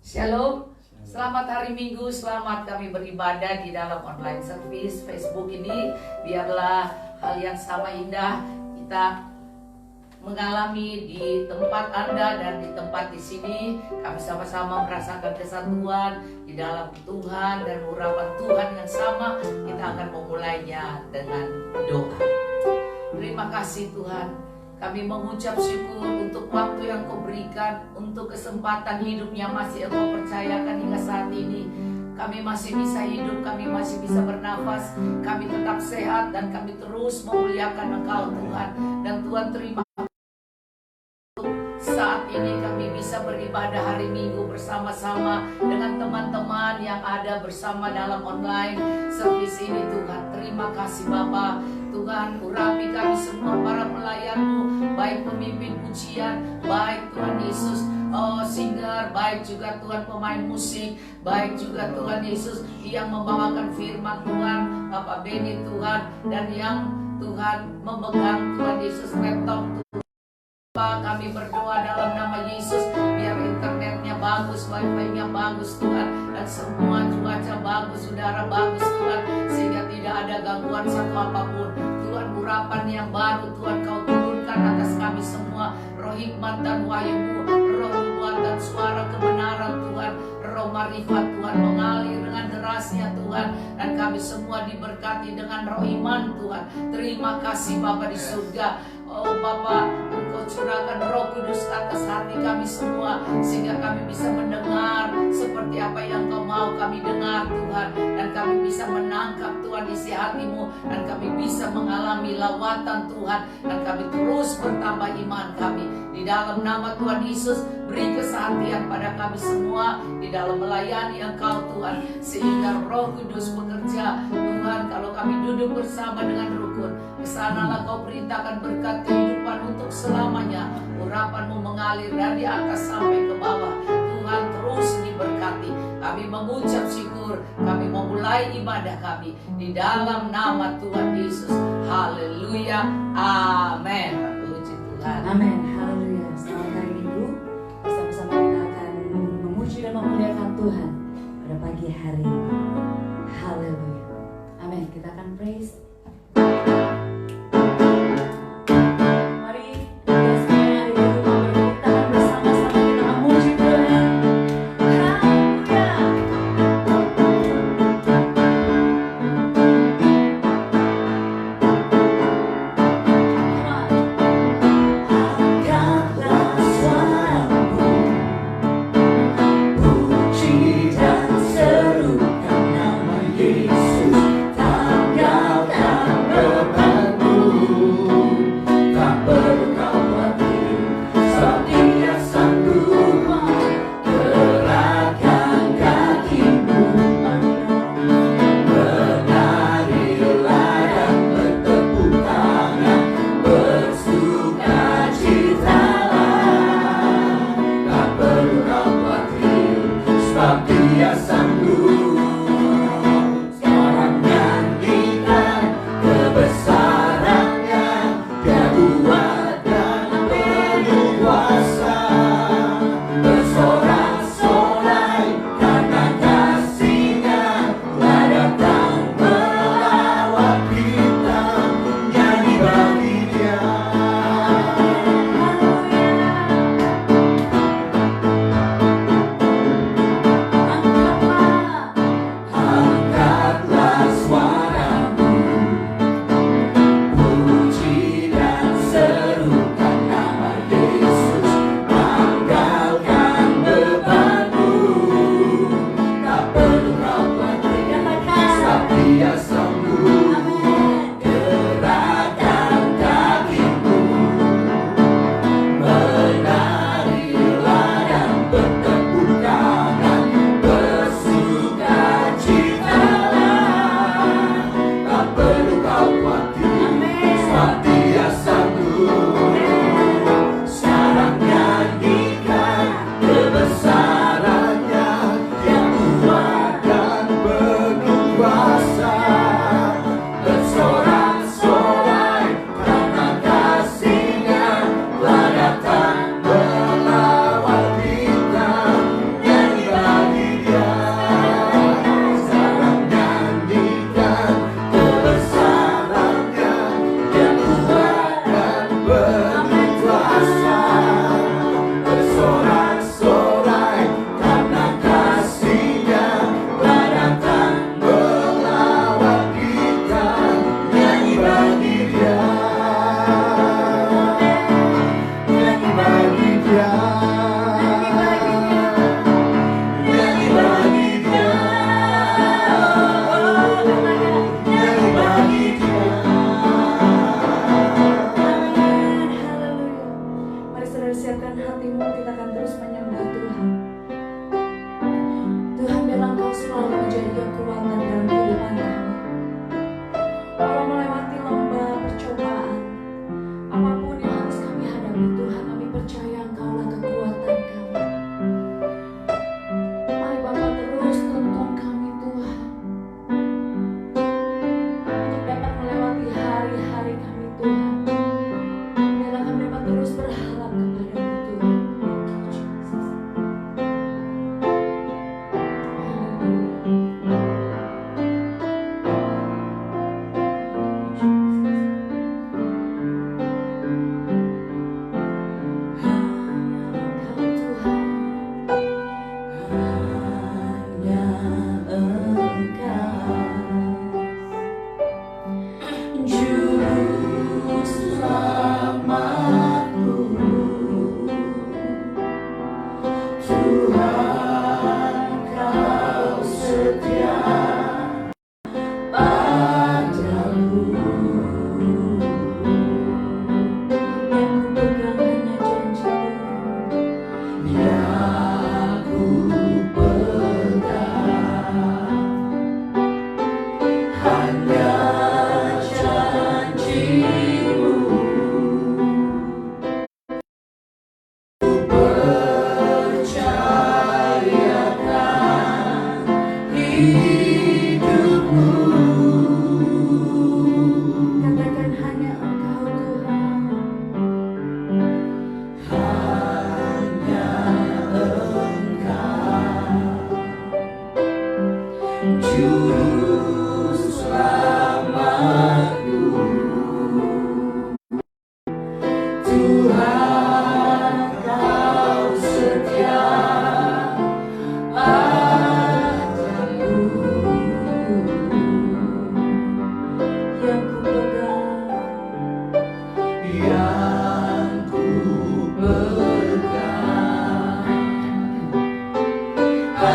Shalom, selamat hari Minggu, selamat kami beribadah di dalam online service Facebook ini. Biarlah hal yang sama indah kita mengalami di tempat Anda dan di tempat di sini. Kami sama-sama merasakan kesatuan di dalam Tuhan dan urapan Tuhan yang sama. Kita akan memulainya dengan doa. Terima kasih Tuhan. Kami mengucap syukur untuk waktu yang Kau berikan, untuk kesempatan hidup yang masih Engkau percayakan hingga saat ini. Kami masih bisa hidup, kami masih bisa bernafas, kami tetap sehat dan kami terus memuliakan Engkau Tuhan. Dan Tuhan terima saat ini kami bisa beribadah hari Minggu bersama-sama dengan teman-teman yang ada bersama dalam online service ini Tuhan. Terima kasih Bapa. Tuhan, urapi kami semua para pelayan-Mu, baik pemimpin pujian, baik Tuhan Yesus, singer, baik juga Tuhan pemain musik, baik juga Tuhan Yesus yang membawakan firman Tuhan, Bapak Beni Tuhan, dan yang Tuhan memegang Tuhan Yesus laptop Tuhan. Kami berdoa dalam nama Yesus, biar internetnya bagus, wifi-nya bagus Tuhan, dan semua cuaca bagus, udara bagus Tuhan, sehingga tidak ada gangguan satu apapun. Tuhan, urapan yang baru Tuhan Kau turunkan atas kami semua, roh hikmat dan wahyu-Mu, roh nubuat dan suara kebenaran Tuhan, roh marifat Tuhan mengalir dengan derasnya Tuhan, dan kami semua diberkati dengan roh iman Tuhan. Terima kasih Bapa di surga. Oh Bapa, Engkau curahkan Roh Kudus ke atas hati kami semua, sehingga kami bisa mendengar seperti apa yang Kau mau kami dengar Tuhan, dan kami bisa menangkap Tuhan isi hati-Mu, dan kami bisa mengalami lawatan Tuhan, dan kami terus bertambah iman kami. Di dalam nama Tuhan Yesus, beri kesehatan pada kami semua di dalam melayani Engkau Tuhan, sehingga Roh Kudus bekerja Tuhan. Kalau kami duduk bersama dengan rukun, kesanalah Kau perintahkan berkat kehidupan untuk selamanya. Urapan-Mu mengalir dari atas sampai ke bawah. Tuhan terus diberkati. Kami mengucap syukur, kami memulai ibadah kami di dalam nama Tuhan Yesus. Haleluya, amin. Puji Tuhan. Amin, haleluya. Selamat hari Minggu. Bersama-sama kita akan memuji dan memuliakan Tuhan pada pagi hari ini. Haleluya. Amin. Kita akan praise. Puji dan serukan nama Yesus, tanggapkan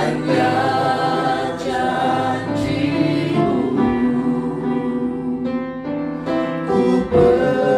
hanya janji-Mu. Ku percayakan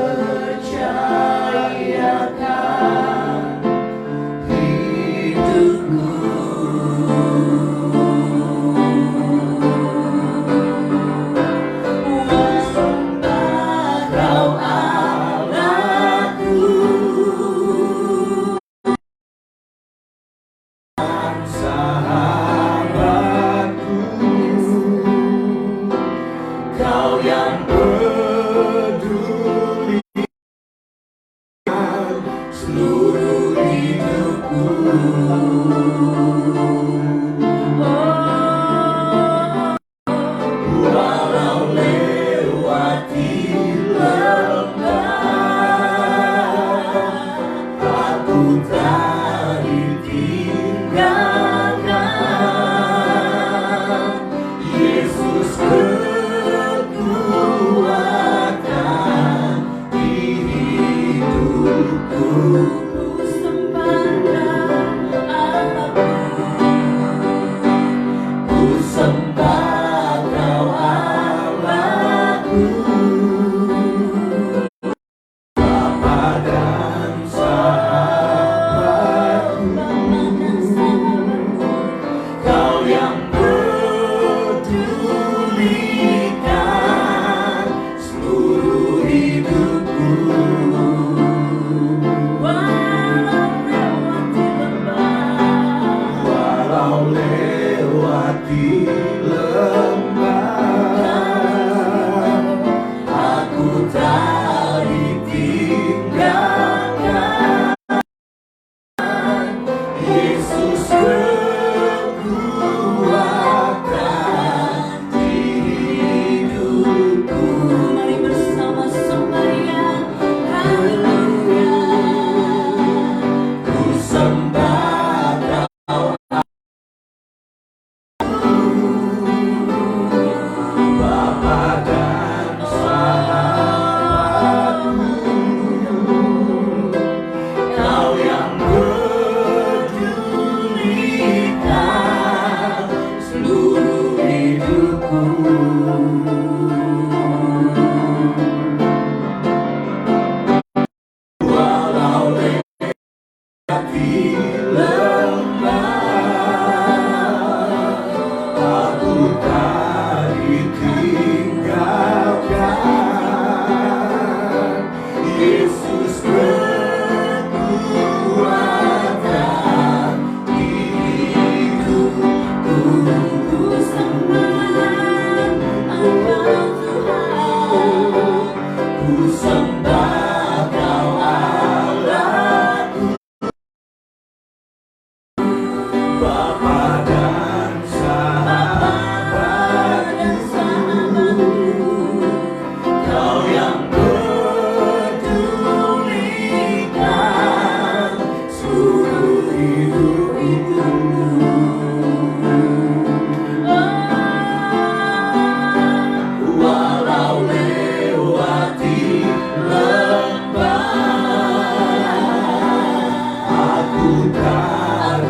hidupku.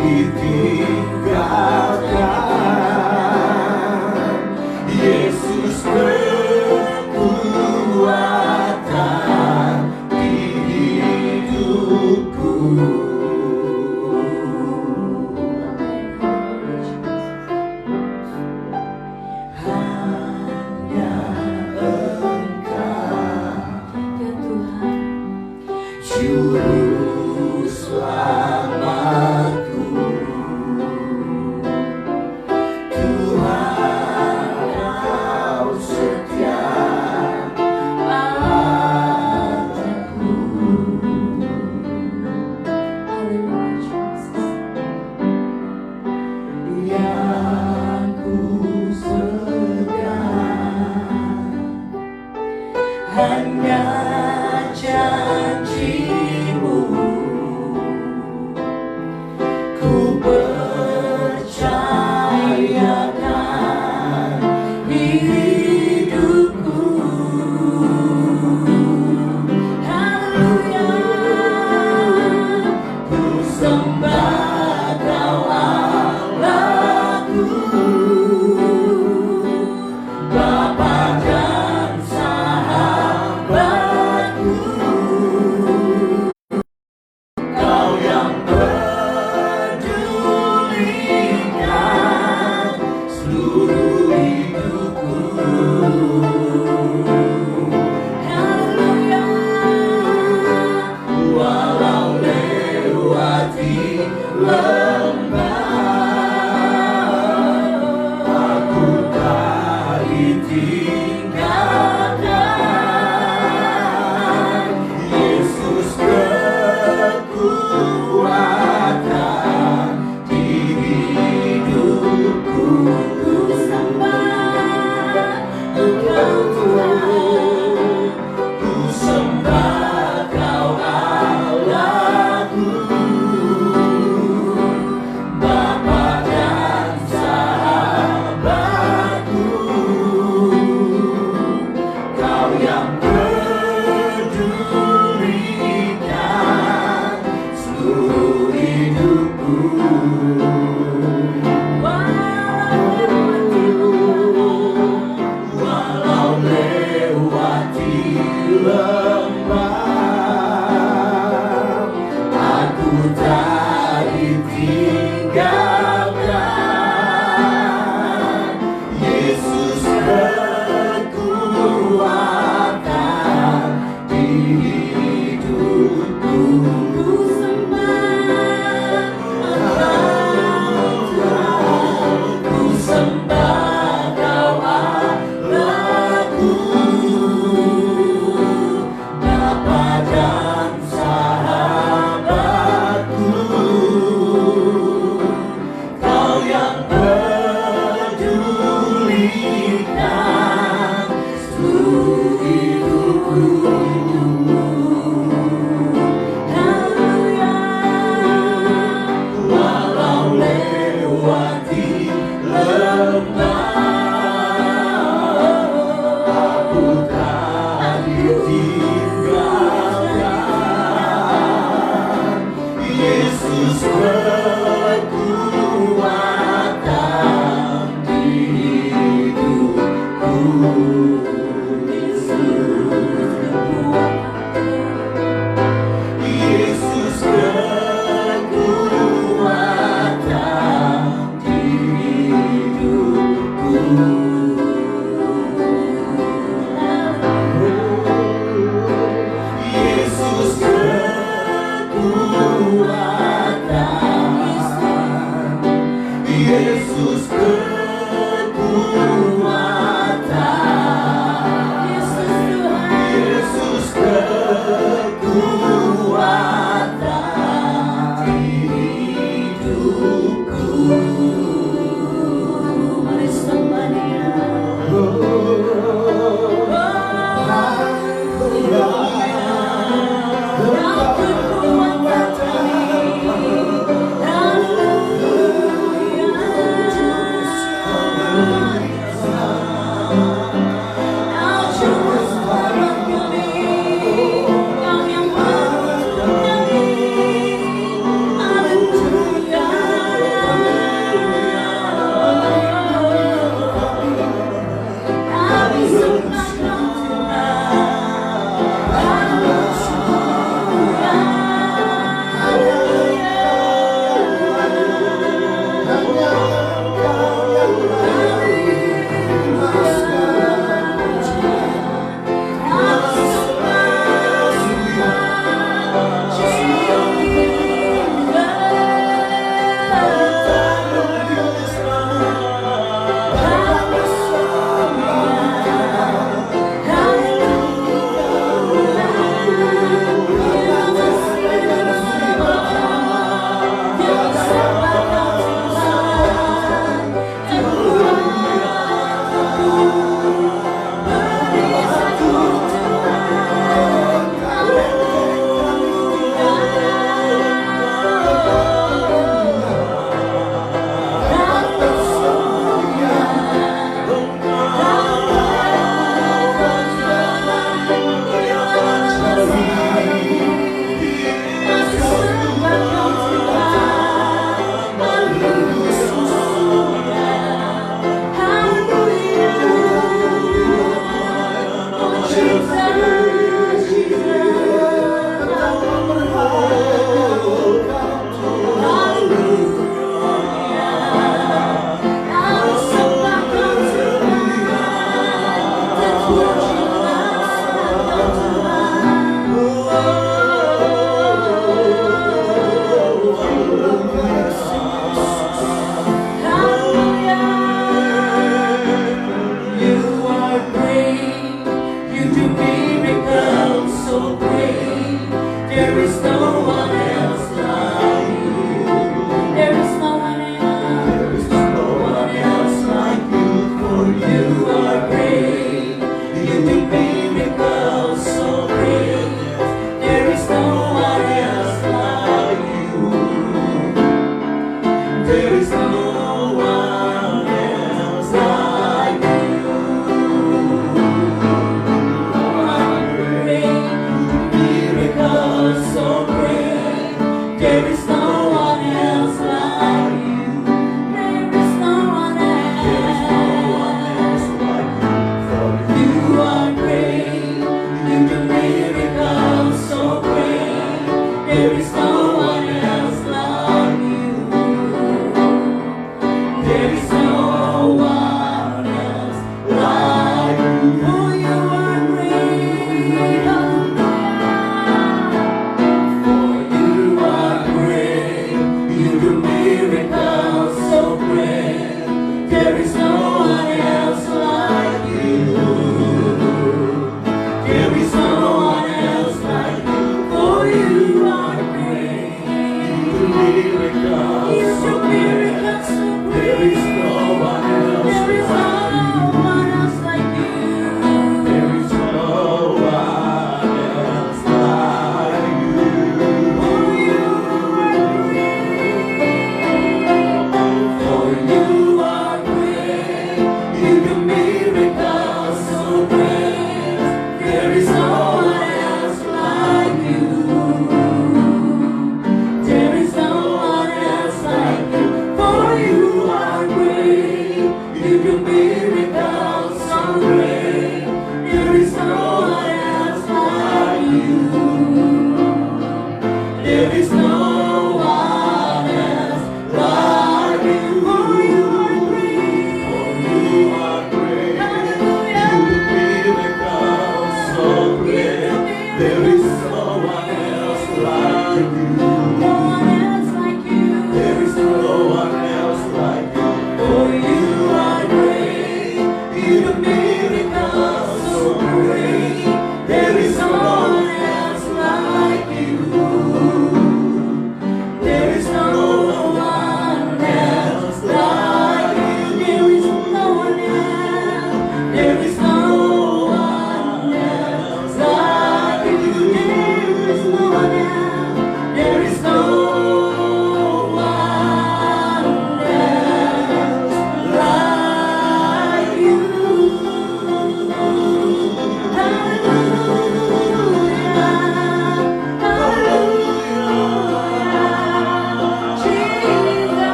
Ditinggalkan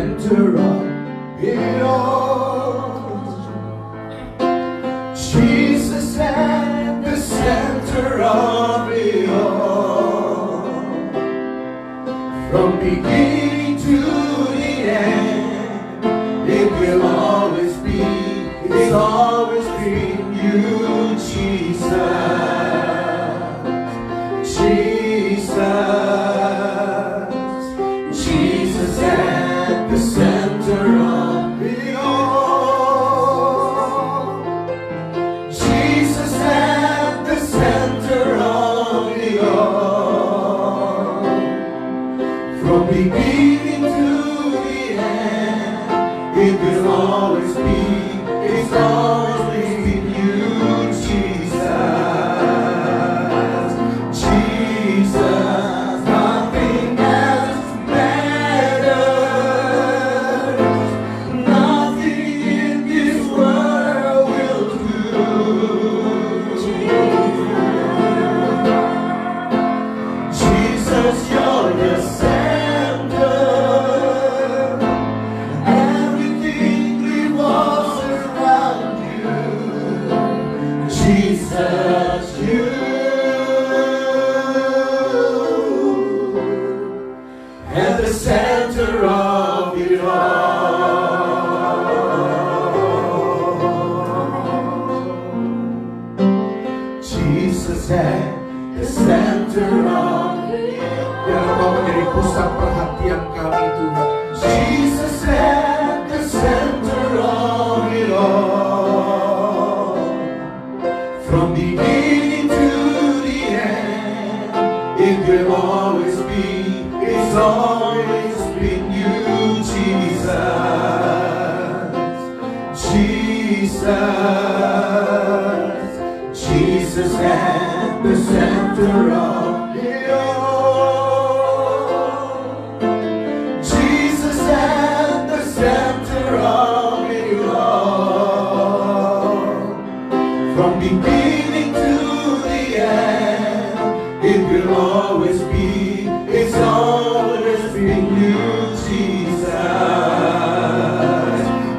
center of it all. Jesus at the center of it all. From beginning to the end, it will always be, it's always been you, Jesus. Jesus at the center of it all. Jesus at the center of it all. From beginning to the end, it will always be, it's always been you, Jesus. Jesus, nothing else matters. Nothing in this world will do. Jesus, you're the center. Everything revolves around you. Jesus, you at the center of it all. Jesus at the center of it all. Biarlah Kau menjadi pusat perhatian kami Tuhan. Jesus at the center of it all. From beginning to the end, it will always be, it's always been you, Jesus. Jesus, Jesus at the center of it all. Jesus at the center of it all. From beginning to the end, it will always be, it's always been you, Jesus.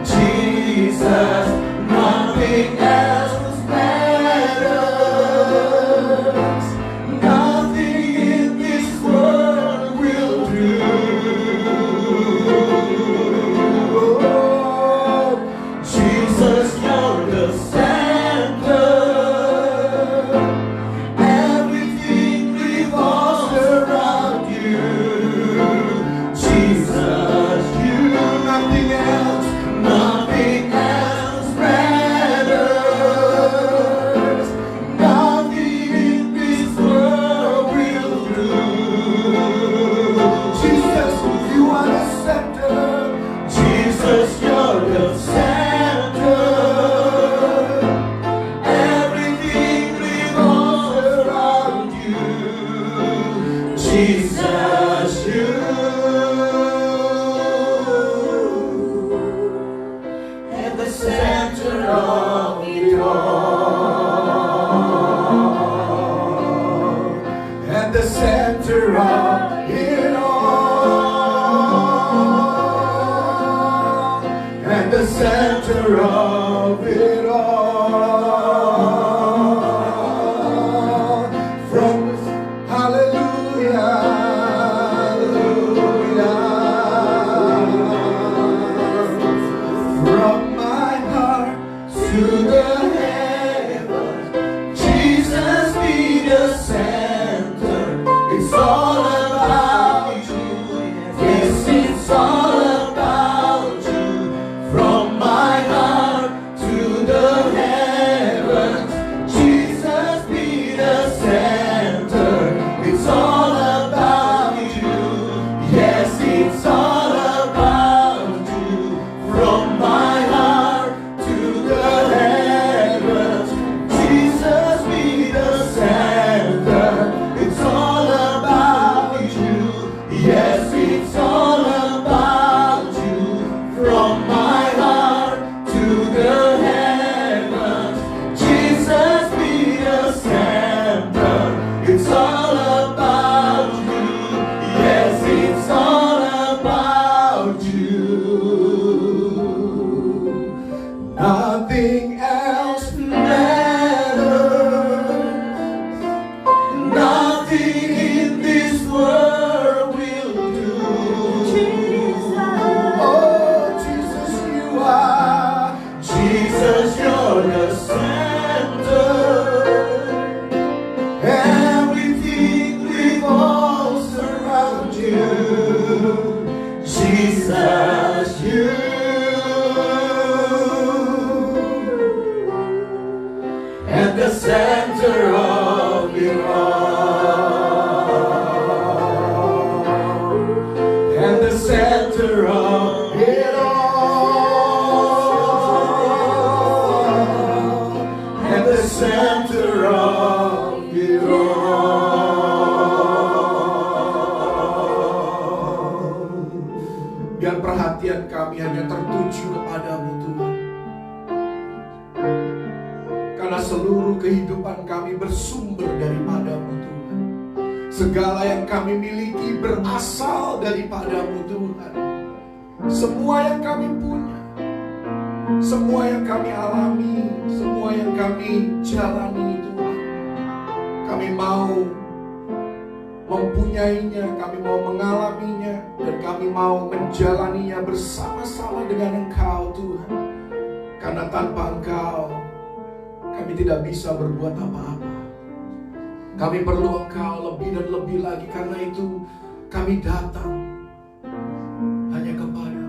Jesus, nothing else matters. Nothing in this world will do. Jesus, you're the center. Everything revolves around you. Jesus, you, nothing else matters. Nothing in this world will do. Jesus, you are the center. Jesus, you're the center. Everything revolves around you. Jesus, you at the center of it all. At the center of it all. At the center of it all. From hallelujah, hallelujah. From my heart to the heavens, Jesus be the center. It's all about you. Yes, it's all about you. From my heart to the center of it all. And the center of it all. And the center of it all. Biar perhatian kami hanya tertuju kepadamu Tuhan. Karena seluruh kehidupan kami bersumber daripadamu Tuhan. Segala yang kami miliki berasal daripadamu Tuhan. Semua yang kami punya, semua yang kami alami, semua yang kami jalani Tuhan, kami mau mempunyainya, kami mau mengalaminya, dan kami mau menjalaninya bersama-sama dengan Engkau Tuhan. Karena tanpa Engkau kami tidak bisa berbuat apa-apa. Kami perlu Engkau lebih dan lebih lagi. Karena itu kami datang hanya kepada-Mu.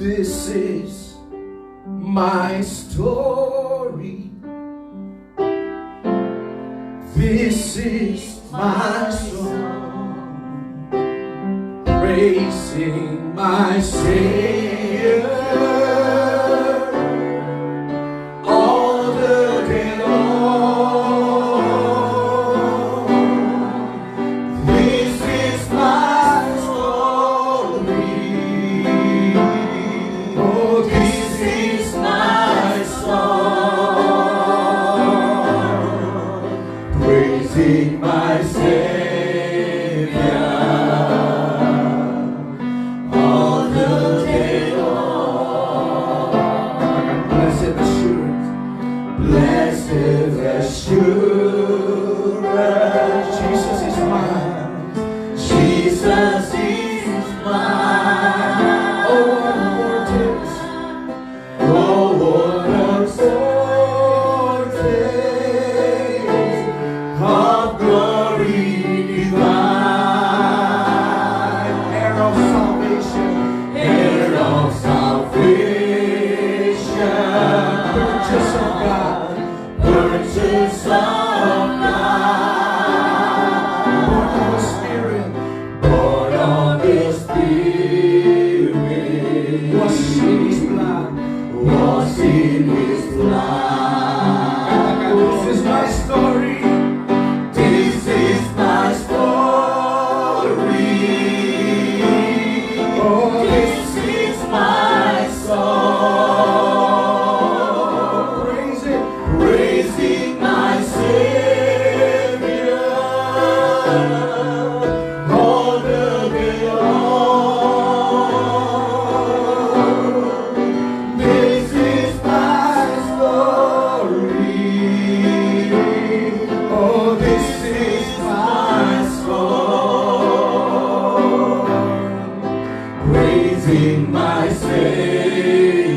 This is my story. This is my song, praising my Savior all the day long. This is my story. Oh, this is my song, praising my Savior all the day long. Blessed assurance, blessed assurance, Jesus is mine, Jesus is mine. Oh, what a foretaste, oh, what a foretaste of glory divine, heir of salvation, heir of salvation, purchase of God, purchase of God, born of the Spirit, born of the Spirit, washed in His blood, washed in His blood. This is my story. This is my story. Oh, this is my song. Praise it, praising my Savior all the day long. This is my story. Oh, this is my song, praising my Savior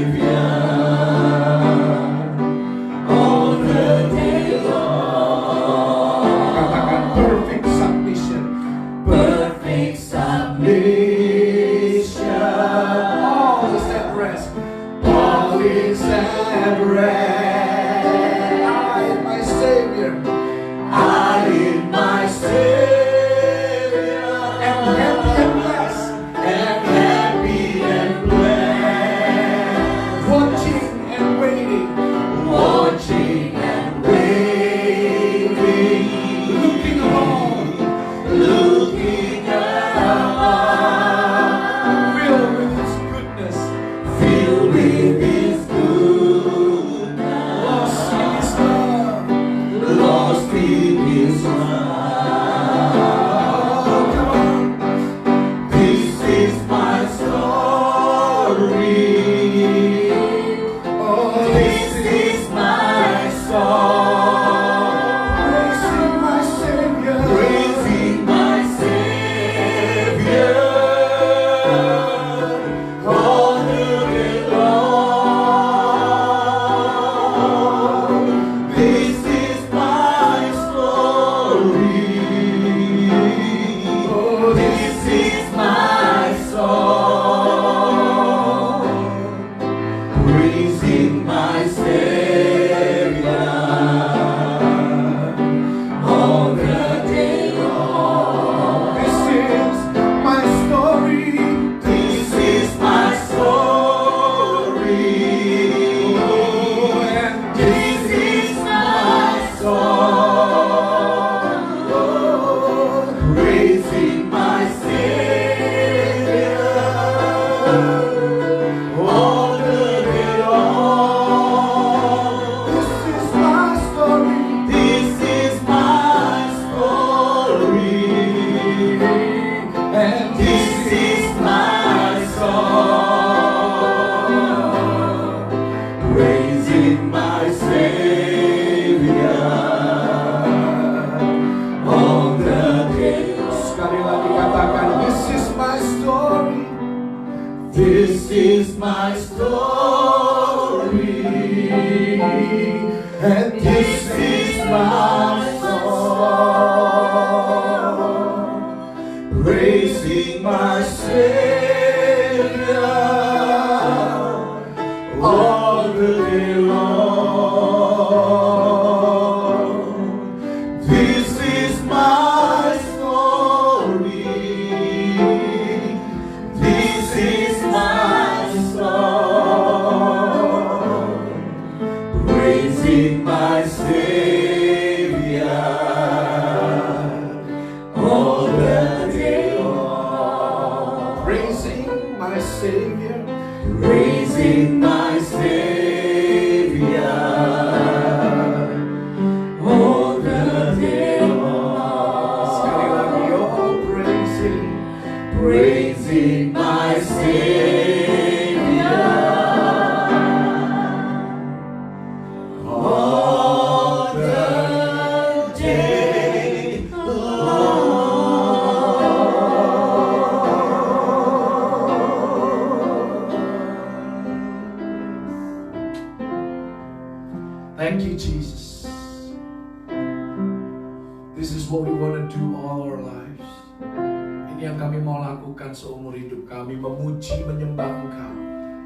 all the day long. Katakan perfect submission, perfect submission. All is at rest, all is at rest. I in my Savior, I in my Savior am happy and blessed, am happy and blessed, watching and waiting, watching and waiting, looking along, looking along, filled with His goodness, filled with His goodness, lost in His love, lost in His love. Oh, come on. This is my story. Oh, this is my song, praising my Savior, praising my Savior all the day long. This is my is my story, and this is my song, praising my Savior all the day long. This is my story, this is my song, praising my Savior all the day long. Praising my Savior, praising my Savior all the day long. Sekali lagi, oh praising my Savior all the day long. Thank you, Jesus. This is what we want to do all our lives. Ini yang kami mau lakukan seumur hidup kami, memuji, menyembah Engkau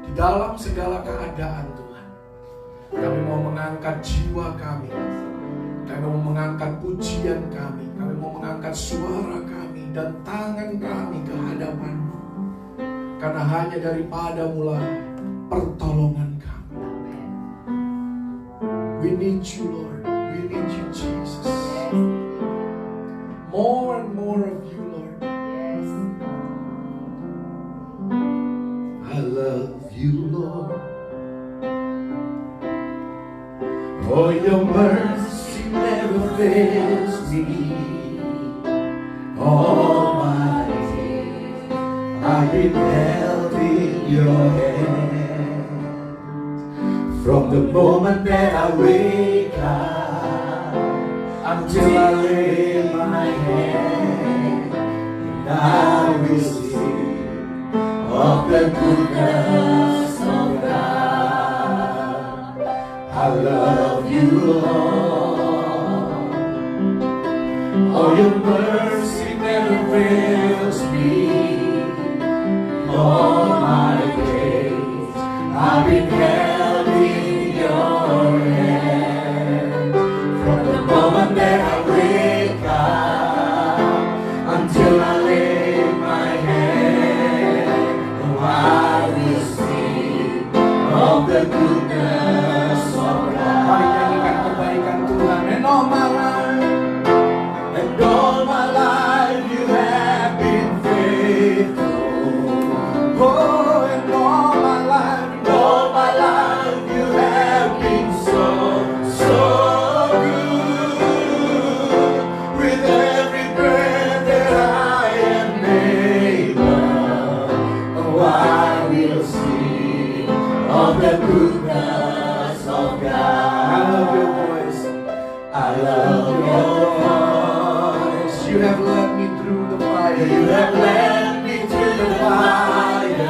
di dalam segala keadaan, Tuhan. Kami mau mengangkat jiwa kami, kami mau mengangkat pujian kami mau mengangkat suara kami dan tangan kami ke hadapan-Mu. Karena hanya daripada-Mu pertolongan kami. We need you, Lord. We need you, Jesus. More and more of you, Lord. I love you, Lord. For your mercy never fails me. All my days I've been held in your hand. From the moment that I wake up until I lay my head, and I will sing of the goodness of God. I love you, Lord. Oh, your mercy never fails me. All my days I've been held in your hand. From the moment that I wake up until I lay my head, oh, I will sing of the goodness of God. Mari nyanyikan kebaikan Tuhan. And all my life you have been faithful. Oh, and all my life you have been so good. With every breath that I am able, oh, I will sing of the goodness of God. I love your voice. I love your voice. You have led me through the fire. You have led me through the fire.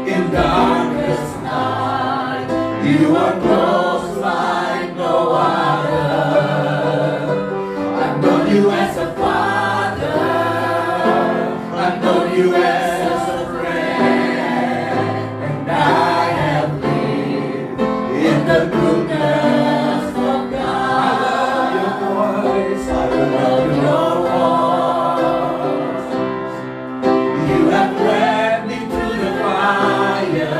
In darkest night, you are close like no other. I've known you as a father. I've known you as a friend. And I have lived in the goodness of God. I love your voice. I love your voice. You have led me through the fire.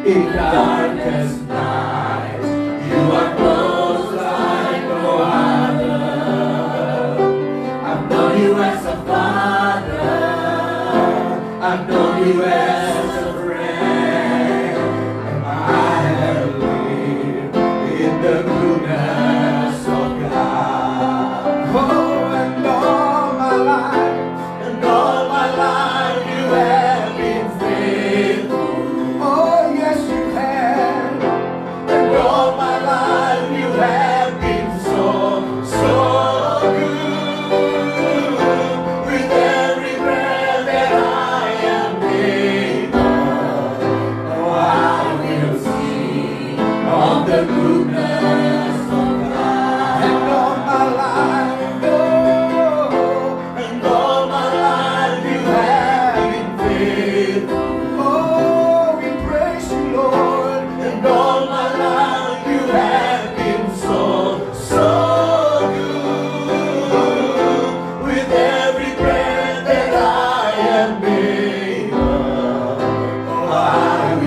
In darkest night, you are close like no other. I've known you as a father. I've known you as a friend. And I have lived in the goodness of God. Oh, and all my life you have been faithful. Oh, yes you have. And all my life you have been so good. With every breath that I am able,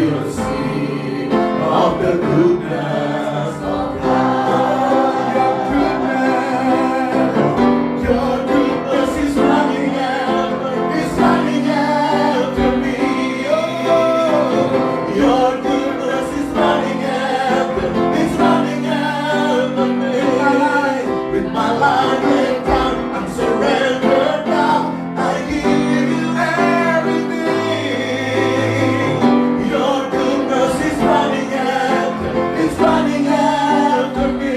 will sing of the goodness of God. Your goodness is running after me. Oh, your goodness is running after me. With my life laid down, I'm surrendered now. I give you everything. Your goodness is running after me.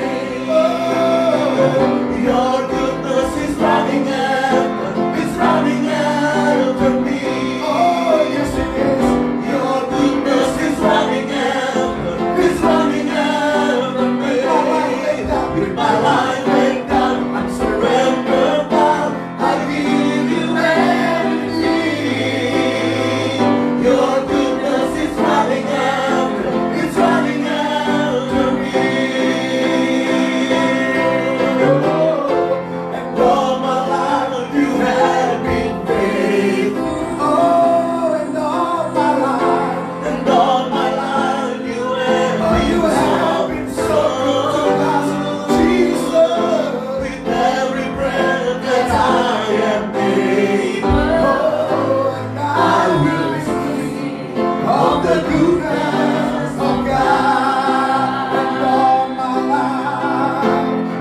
Oh, your goodness is running after me. Oh, yes it is. Your goodness is running after me. With my life laid down, I'm surrendered now. I give you everything. Your goodness is running after me. And all my life you have been faithful. Oh, and all my life you have been so good to us, Jesus. With every breath that I am able, I will sing of the goodness of God.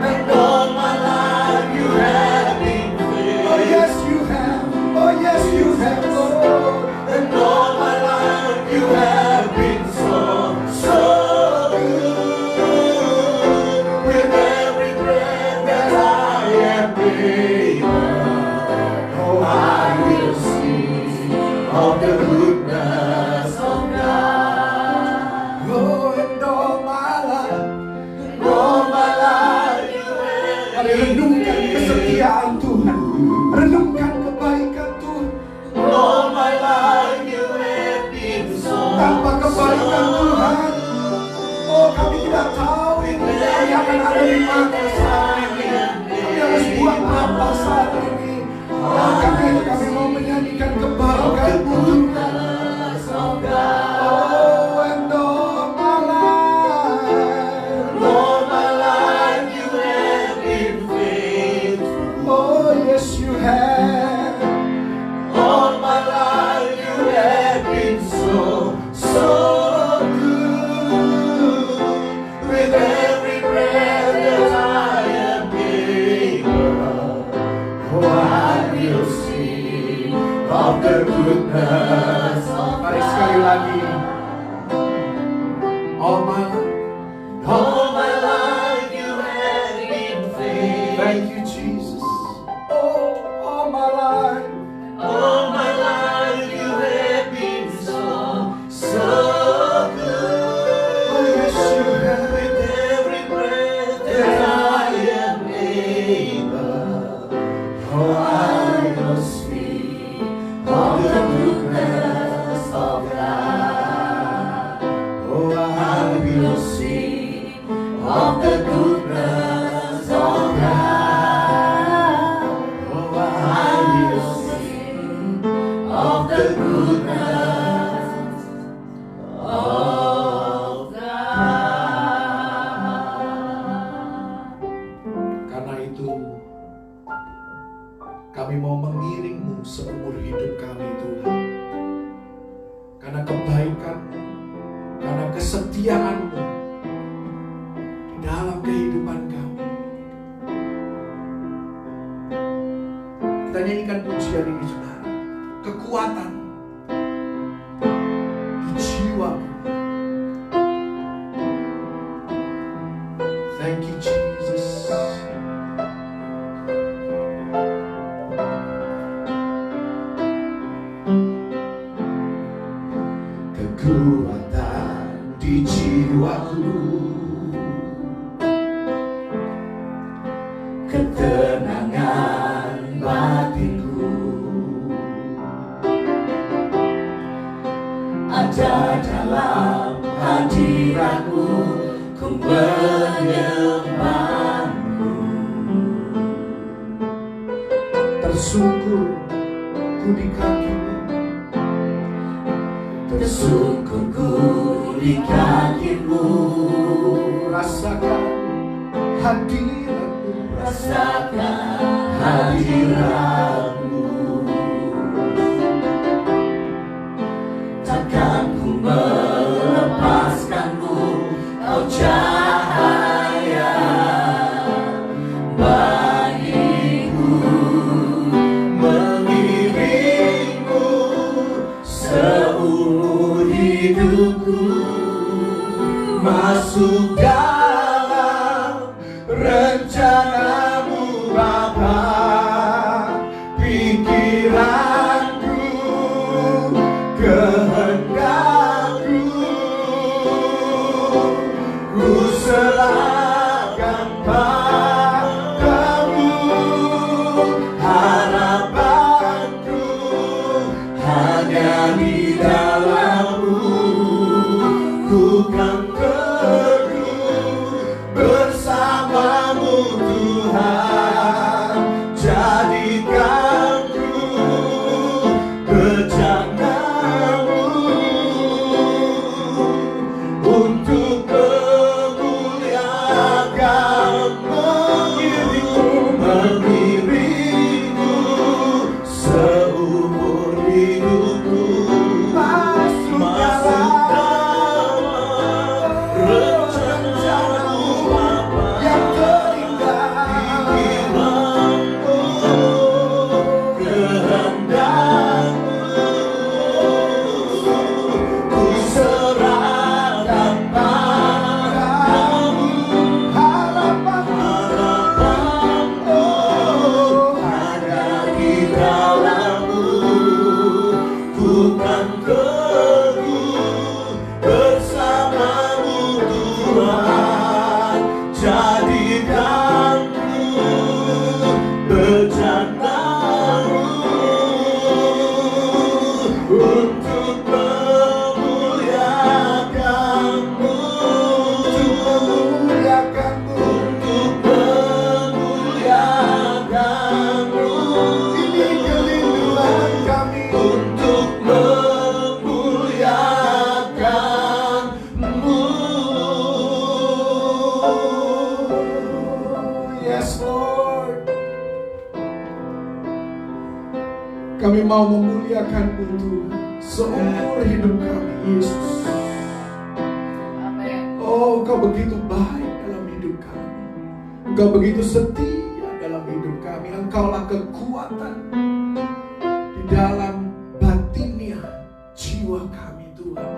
And all my life you have been faithful. Oh yes you have, Lord. And all my life you have been so good. With every breath that I am able, oh I will sing of the goodness of God. Oh, and all my life you have. Mari renungkan kesetiaan Tuhan, renungkan kebaikan Tuhan. All my life you have been so. Tanpa kebaikan Tuhan, oh kami tidak tahu ini akan ada di mana saat ini. Kami harus buat apa saat ini. Karena itu kami mau menyanyikan kebaikan-Mu Tuhan. Oh, and all my life you have been faithful. Oh yes you have. All my life you have been so good. With every breath that I am able, oh I will sing of the goodness of God. Mari sekali lagi. All my life you have been faithful. Thank you Jesus. Oh, all my life you have been so good. Oh yes you have. With every breath that I am able, oh I will sing of the goodness of God. Oh I will sing of the goodness of God. Oh I will sing of the goodness of God. Karena itu kami mau mengiring-Mu seumur hidup kami Tuhan. Karena kebaikan-Mu, karena kesetiaan-Mu di dalam kehidupan kami. Kita nyanyikan pujian ini saudara. Kekuatan di jiwaku. Thank you Jesus. Kekuatan di jiwaku, ketenangan batinku, ada dalam hadirat-Mu, ku menyembah-Mu. Tersungkur ku di kaki-Mu, tersungkur Bersungguhku di kaki-Mu. Rasakan hadirat-Mu, rasakan hadirat-Mu. Takkan ku melepaskan-Mu, Kau cahaya bagiku, mengiringku seumur hidupku, masuk dalam rencana-Mu Bapa. Pikiranku, kehendakku, ku serahkan padamu. Harapanku hanya di dalam-Mu. Ku kan teguh bersama-Mu Tuhan. Jadikanku bejana-Mu untuk memuliakan-Mu, mengiringku seumur hidupku. Masuk dalam rencana-Mu yang terindah. Pikiranku, kehendak-Mu, ku serahkan padamu. Harapan-harapanku ada di dalam-Mu. Ku kan teguh bersama-Mu Tuhan. Jadikanku bejana-Mu untuk memuliakan-Mu, untuk memuliakan-Mu. Ini kelinduan kami untuk memuliakan-Mu. Yes Lord, kami mau memuliakan-Mu Tuhan seumur hidup kami Yesus. Amin. Oh, Engkau begitu baik dalam hidup kami. Engkau begitu setia dalam hidup kami. Engkaulah kekuatan di dalam batinnya jiwa kami Tuhan.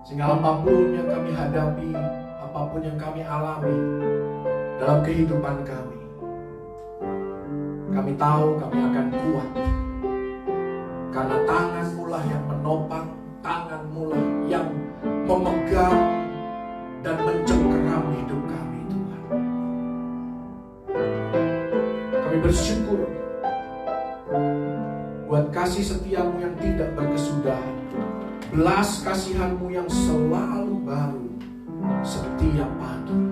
Sehingga apapun yang kami hadapi, apapun yang kami alami dalam kehidupan kami, kami tahu kami akan kuat. Karena tangan-Mu lah yang menopang, tangan-Mu lah yang memegang dan mencengkeram hidup kami Tuhan. Kami bersyukur buat kasih setia-Mu yang tidak berkesudahan, belas kasihan-Mu yang selalu baru setiap pagi.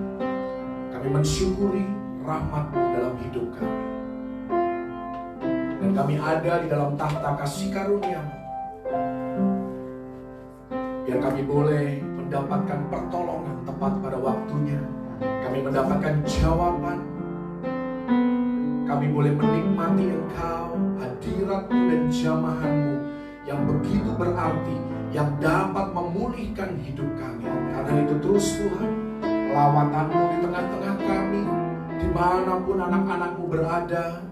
Kami mensyukuri rahmat-Mu dalam hidup kami. Dan kami ada di dalam tahta kasih karunia-Mu. Biar kami boleh mendapatkan pertolongan tepat pada waktunya. Kami mendapatkan jawaban. Kami boleh menikmati Engkau, hadirat-Mu dan jamahan-Mu yang begitu berarti, yang dapat memulihkan hidup kami. Karena itu terus Tuhan, lawatan-Mu di tengah-tengah kami, dimanapun anak-anak-Mu berada,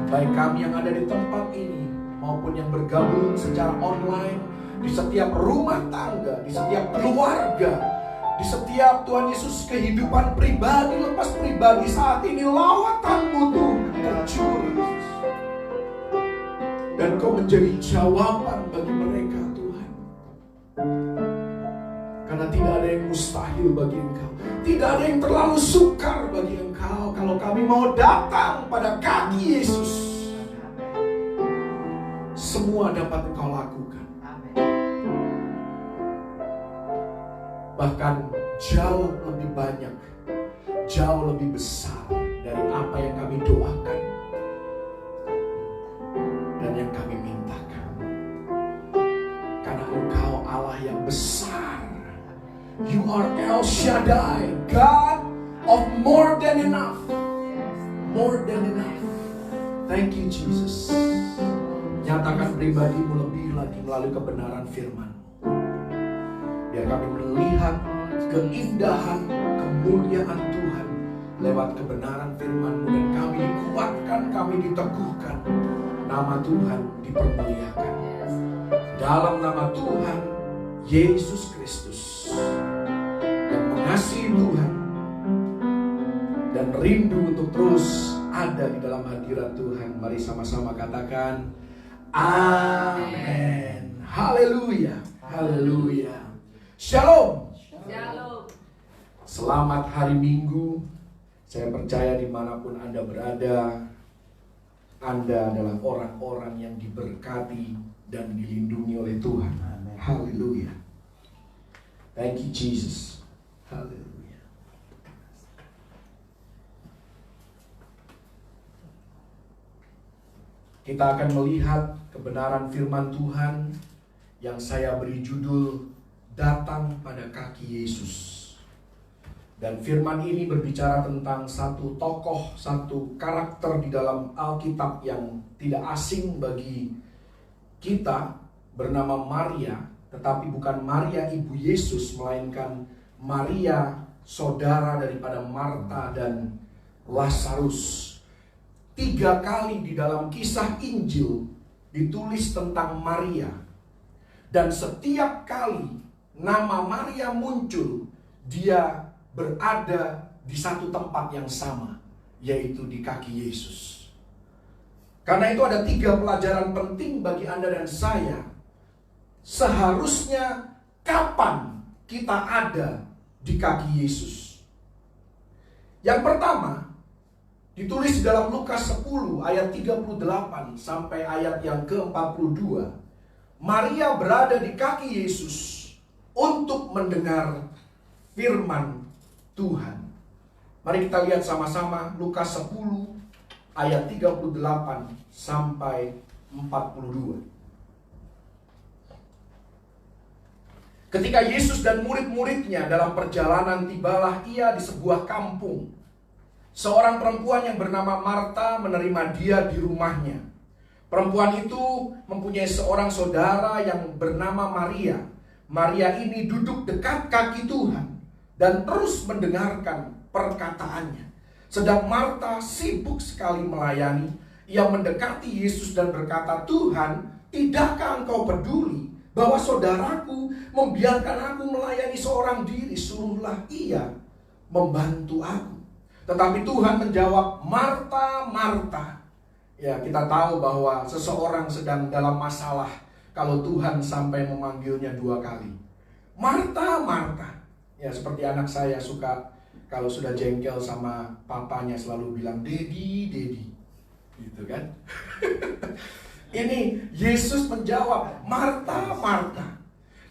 baik kami yang ada di tempat ini maupun yang bergabung secara online, di setiap rumah tangga, di setiap keluarga, di setiap Tuhan Yesus kehidupan pribadi lepas pribadi saat ini, lawatan-Mu Tuhan tercurah. Dan Kau menjadi jawaban bagi mereka Tuhan. Karena tidak ada yang mustahil bagi Engkau, tidak ada yang terlalu sukar bagi Engkau. Kalau kami mau datang pada kaki Yesus, semua dapat Engkau lakukan. Bahkan jauh lebih banyak, jauh lebih besar dari apa yang kami doakan dan yang kami mintakan. Allah yang besar. You are El Shaddai, God of more than enough. More than enough. Thank you Jesus. Nyatakan pribadimu lebih lagi melalui kebenaran firman-Mu. Biar kami melihat keindahan, kemuliaan Tuhan lewat kebenaran firman-Mu, dan kami dikuatkan, kami diteguhkan. Nama Tuhan dipermuliakan. Dalam nama Tuhan Yesus Kristus yang mengasihi Tuhan dan rindu untuk terus ada di dalam hadirat Tuhan. Mari sama-sama katakan amin. Haleluya. Haleluya. Shalom. Shalom. Selamat hari Minggu. Saya percaya dimanapun Anda berada, Anda adalah orang-orang yang diberkati dan dilindungi oleh Tuhan. Haleluya. Thank you Jesus. Haleluya. Kita akan melihat kebenaran firman Tuhan yang saya beri judul Datang pada Kaki Yesus. Dan firman ini berbicara tentang satu tokoh, satu karakter di dalam Alkitab yang tidak asing bagi kita, bernama Maria. Tetapi bukan Maria ibu Yesus, melainkan Maria saudara daripada Marta dan Lazarus. 3 kali di dalam kisah Injil ditulis tentang Maria. Dan setiap kali nama Maria muncul, dia berada di satu tempat yang sama, yaitu di kaki Yesus. Karena itu ada 3 pelajaran penting bagi Anda dan saya. Seharusnya kapan kita ada di kaki Yesus? Yang pertama, ditulis dalam Lukas 10 ayat 38 sampai ayat yang ke-42. Maria berada di kaki Yesus untuk mendengar firman Tuhan. Mari kita lihat sama-sama Lukas 10 ayat 38 sampai 42. Ketika Yesus dan murid-muridnya dalam perjalanan, tibalah ia di sebuah kampung. Seorang perempuan yang bernama Marta menerima dia di rumahnya. Perempuan itu mempunyai seorang saudara yang bernama Maria. Maria ini duduk dekat kaki Tuhan dan terus mendengarkan perkataannya. Sedang Marta sibuk sekali melayani. Ia mendekati Yesus dan berkata, "Tuhan, tidakkah engkau peduli bahwa saudaraku membiarkan aku melayani seorang diri? Suruhlah ia membantu aku." Tetapi Tuhan menjawab, "Marta, Marta." Ya, kita tahu bahwa seseorang sedang dalam masalah kalau Tuhan sampai memanggilnya 2 kali. "Marta, Marta." Ya, seperti anak saya suka kalau sudah jengkel sama papanya selalu bilang, "Dedi, Dedi." Gitu kan? Ini Yesus menjawab, "Marta, Marta,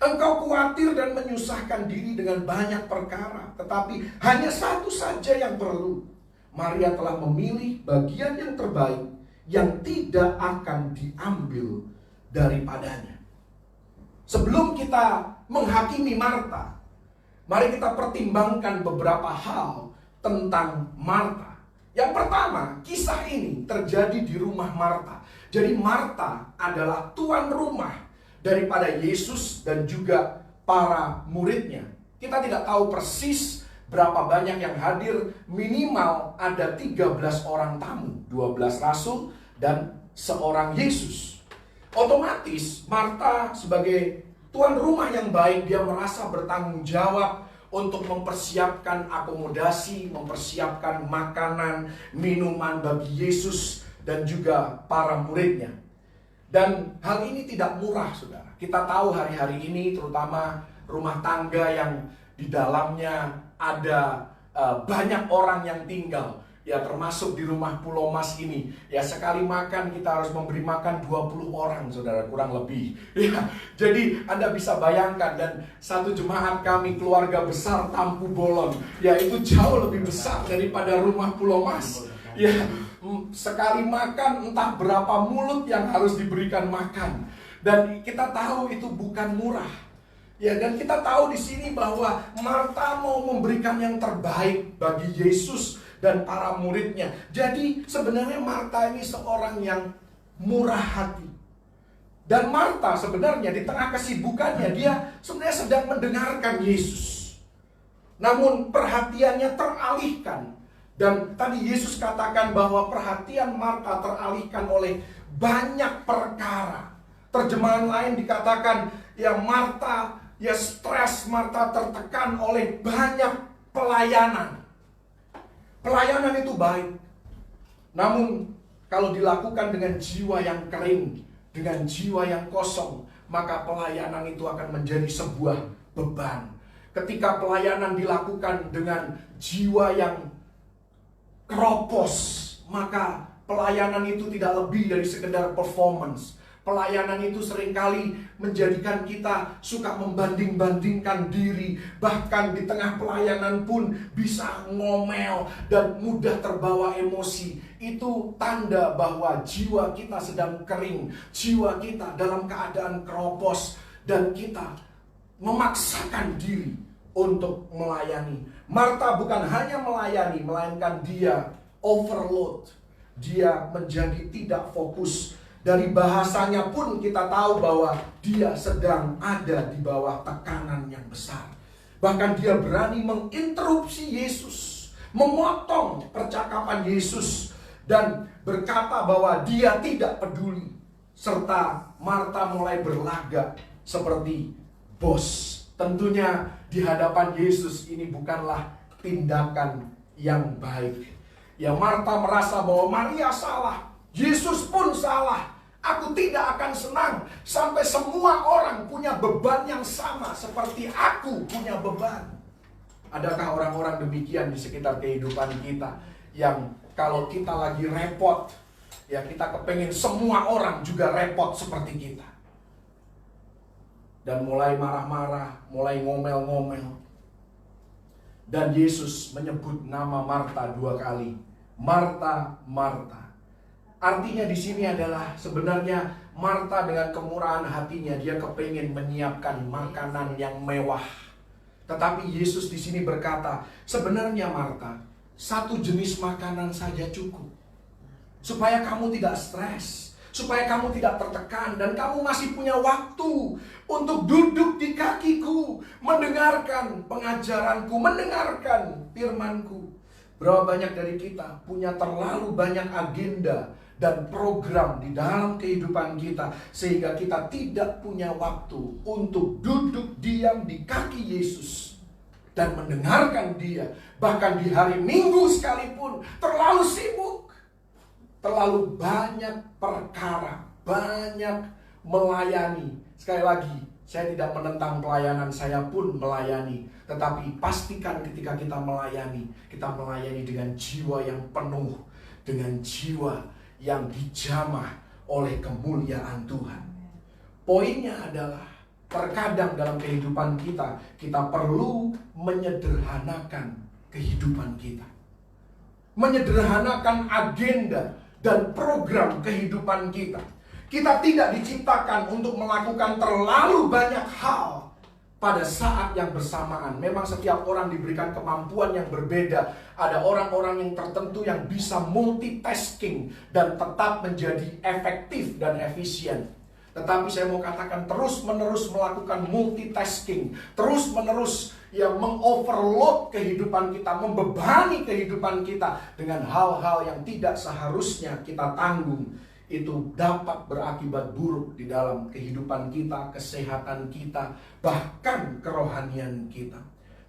engkau khawatir dan menyusahkan diri dengan banyak perkara, tetapi hanya satu saja yang perlu. Maria telah memilih bagian yang terbaik, yang tidak akan diambil daripadanya." Sebelum kita menghakimi Marta, mari kita pertimbangkan beberapa hal tentang Marta. Yang pertama, kisah ini terjadi di rumah Marta. Jadi Marta adalah tuan rumah daripada Yesus dan juga para muridnya. Kita tidak tahu persis berapa banyak yang hadir, minimal ada 13 orang tamu, 12 rasul dan seorang Yesus. Otomatis Marta sebagai tuan rumah yang baik, dia merasa bertanggung jawab untuk mempersiapkan akomodasi, mempersiapkan makanan, minuman bagi Yesus dan juga para muridnya. Dan hal ini tidak murah, saudara. Kita tahu hari-hari ini terutama rumah tangga yang di dalamnya ada banyak orang yang tinggal. Ya, termasuk di rumah Pulau Mas ini. Ya, sekali makan kita harus memberi makan 20 orang, saudara, kurang lebih. Ya, jadi Anda bisa bayangkan, dan satu jemaat kami keluarga besar Tampu Bolon, ya itu jauh lebih besar daripada rumah Pulau Mas. Ya, sekali makan entah berapa mulut yang harus diberikan makan. Dan kita tahu itu bukan murah. Ya, dan kita tahu di sini bahwa Marta mau memberikan yang terbaik bagi Yesus dan para muridnya. Jadi sebenarnya Marta ini seorang yang murah hati. Dan Marta sebenarnya di tengah kesibukannya dia sebenarnya sedang mendengarkan Yesus. Namun perhatiannya teralihkan. Dan tadi Yesus katakan bahwa perhatian Marta teralihkan oleh banyak perkara. Terjemahan lain dikatakan ya Marta ya stres, Marta tertekan oleh banyak pelayanan. Pelayanan itu baik. Namun kalau dilakukan dengan jiwa yang kering, dengan jiwa yang kosong, maka pelayanan itu akan menjadi sebuah beban. Ketika pelayanan dilakukan dengan jiwa yang keropos, maka pelayanan itu tidak lebih dari sekedar performance. Pelayanan itu seringkali menjadikan kita suka membanding-bandingkan diri. Bahkan di tengah pelayanan pun bisa ngomel dan mudah terbawa emosi. Itu tanda bahwa jiwa kita sedang kering. Jiwa kita dalam keadaan keropos. Dan kita memaksakan diri untuk melayani. Marta bukan hanya melayani, melainkan dia overload. Dia menjadi tidak fokus. Dari bahasanya pun kita tahu bahwa dia sedang ada di bawah tekanan yang besar. Bahkan dia berani menginterupsi Yesus, memotong percakapan Yesus, dan berkata bahwa dia tidak peduli. Serta Marta mulai berlagak seperti bos. Tentunya di hadapan Yesus ini bukanlah tindakan yang baik. Ya, Marta merasa bahwa Maria salah, Yesus pun salah. Aku tidak akan senang sampai semua orang punya beban yang sama seperti aku punya beban. Adakah orang-orang demikian di sekitar kehidupan kita, yang kalau kita lagi repot, ya kita kepengen semua orang juga repot seperti kita. Dan mulai marah-marah, mulai ngomel-ngomel. Dan Yesus menyebut nama Marta 2 kali. Marta, Marta. Artinya di sini adalah sebenarnya Marta dengan kemurahan hatinya, dia kepengen menyiapkan makanan yang mewah. Tetapi Yesus di sini berkata, sebenarnya Marta, satu jenis makanan saja cukup. Supaya kamu tidak stres, supaya kamu tidak tertekan, dan kamu masih punya waktu untuk duduk di kakiku, mendengarkan pengajaranku, mendengarkan firmanku. Berapa banyak dari kita punya terlalu banyak agenda dan program di dalam kehidupan kita, sehingga kita tidak punya waktu untuk duduk diam di kaki Yesus dan mendengarkan dia. Bahkan di hari Minggu sekalipun terlalu sibuk, terlalu banyak perkara, banyak melayani. Sekali lagi, saya tidak menentang pelayanan, saya pun melayani. Tetapi pastikan ketika kita melayani dengan jiwa yang penuh, dengan jiwa yang dijamah oleh kemuliaan Tuhan. Poinnya adalah, terkadang dalam kehidupan kita, kita perlu menyederhanakan kehidupan kita. Menyederhanakan agenda dan program kehidupan kita. Kita tidak diciptakan untuk melakukan terlalu banyak hal pada saat yang bersamaan. Memang setiap orang diberikan kemampuan yang berbeda. Ada orang-orang yang tertentu yang bisa multitasking dan tetap menjadi efektif dan efisien. Tetapi saya mau katakan, terus-menerus melakukan multitasking, terus-menerus mengoverload kehidupan kita, membebani kehidupan kita dengan hal-hal yang tidak seharusnya kita tanggung, itu dapat berakibat buruk di dalam kehidupan kita, kesehatan kita, bahkan kerohanian kita.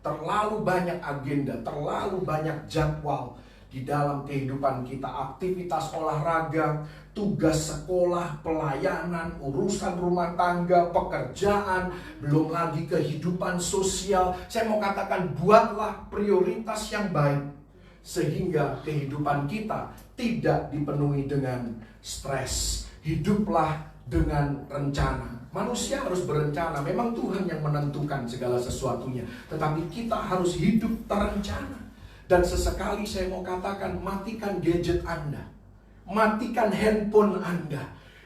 Terlalu banyak agenda, terlalu banyak jadwal di dalam kehidupan kita. Aktivitas olahraga, tugas sekolah, pelayanan, urusan rumah tangga, pekerjaan, belum lagi kehidupan sosial. Saya mau katakan, buatlah prioritas yang baik, sehingga kehidupan kita tidak dipenuhi dengan stres. Hiduplah dengan rencana. Manusia harus berencana. Memang Tuhan yang menentukan segala sesuatunya, tetapi kita harus hidup terencana. Dan sesekali saya mau katakan, matikan gadget Anda, matikan handphone Anda.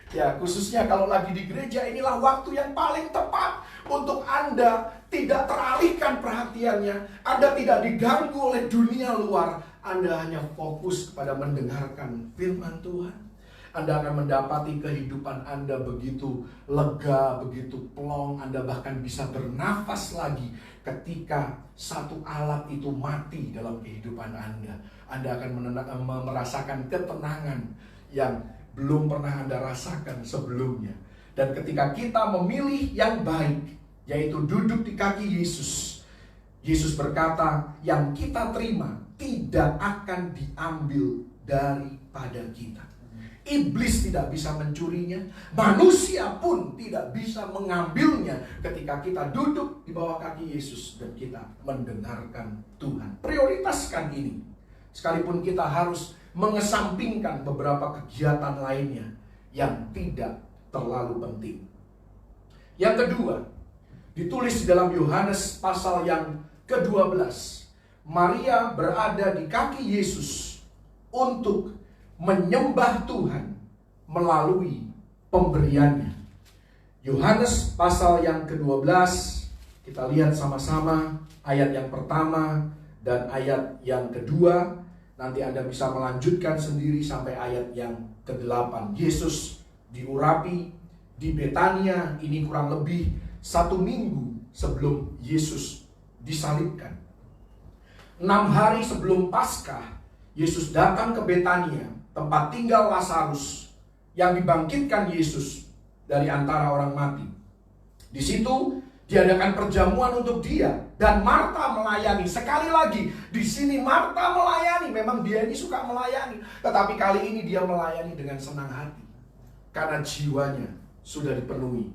Ya, khususnya kalau lagi di gereja, inilah waktu yang paling tepat untuk Anda tidak teralihkan perhatiannya. Anda tidak diganggu oleh dunia luar. Anda hanya fokus kepada mendengarkan firman Tuhan. Anda akan mendapati kehidupan Anda begitu lega, begitu plong. Anda bahkan bisa bernafas lagi ketika satu alat itu mati dalam kehidupan Anda. Anda akan merasakan ketenangan yang belum pernah Anda rasakan sebelumnya. Dan ketika kita memilih yang baik, yaitu duduk di kaki Yesus, Yesus berkata, yang kita terima tidak akan diambil daripada kita. Iblis tidak bisa mencurinya, manusia pun tidak bisa mengambilnya ketika kita duduk di bawah kaki Yesus dan kita mendengarkan Tuhan. Prioritaskan ini. Sekalipun kita harus mengesampingkan beberapa kegiatan lainnya yang tidak terlalu penting. Yang kedua, ditulis di dalam Yohanes pasal yang ke-12. Maria berada di kaki Yesus untuk menyembah Tuhan melalui pemberiannya. Yohanes pasal yang ke-12, kita lihat sama-sama ayat yang pertama dan ayat yang kedua. Nanti Anda bisa melanjutkan sendiri sampai ayat yang ke-8. Yesus diurapi di Betania, ini kurang lebih 1 minggu sebelum Yesus disalibkan. 6 hari sebelum Paskah, Yesus datang ke Betania, tempat tinggal Lazarus yang dibangkitkan Yesus dari antara orang mati. Di situ diadakan perjamuan untuk dia dan Marta melayani. Sekali lagi, di sini Marta melayani. Memang dia ini suka melayani, tetapi kali ini dia melayani dengan senang hati karena jiwanya sudah dipenuhi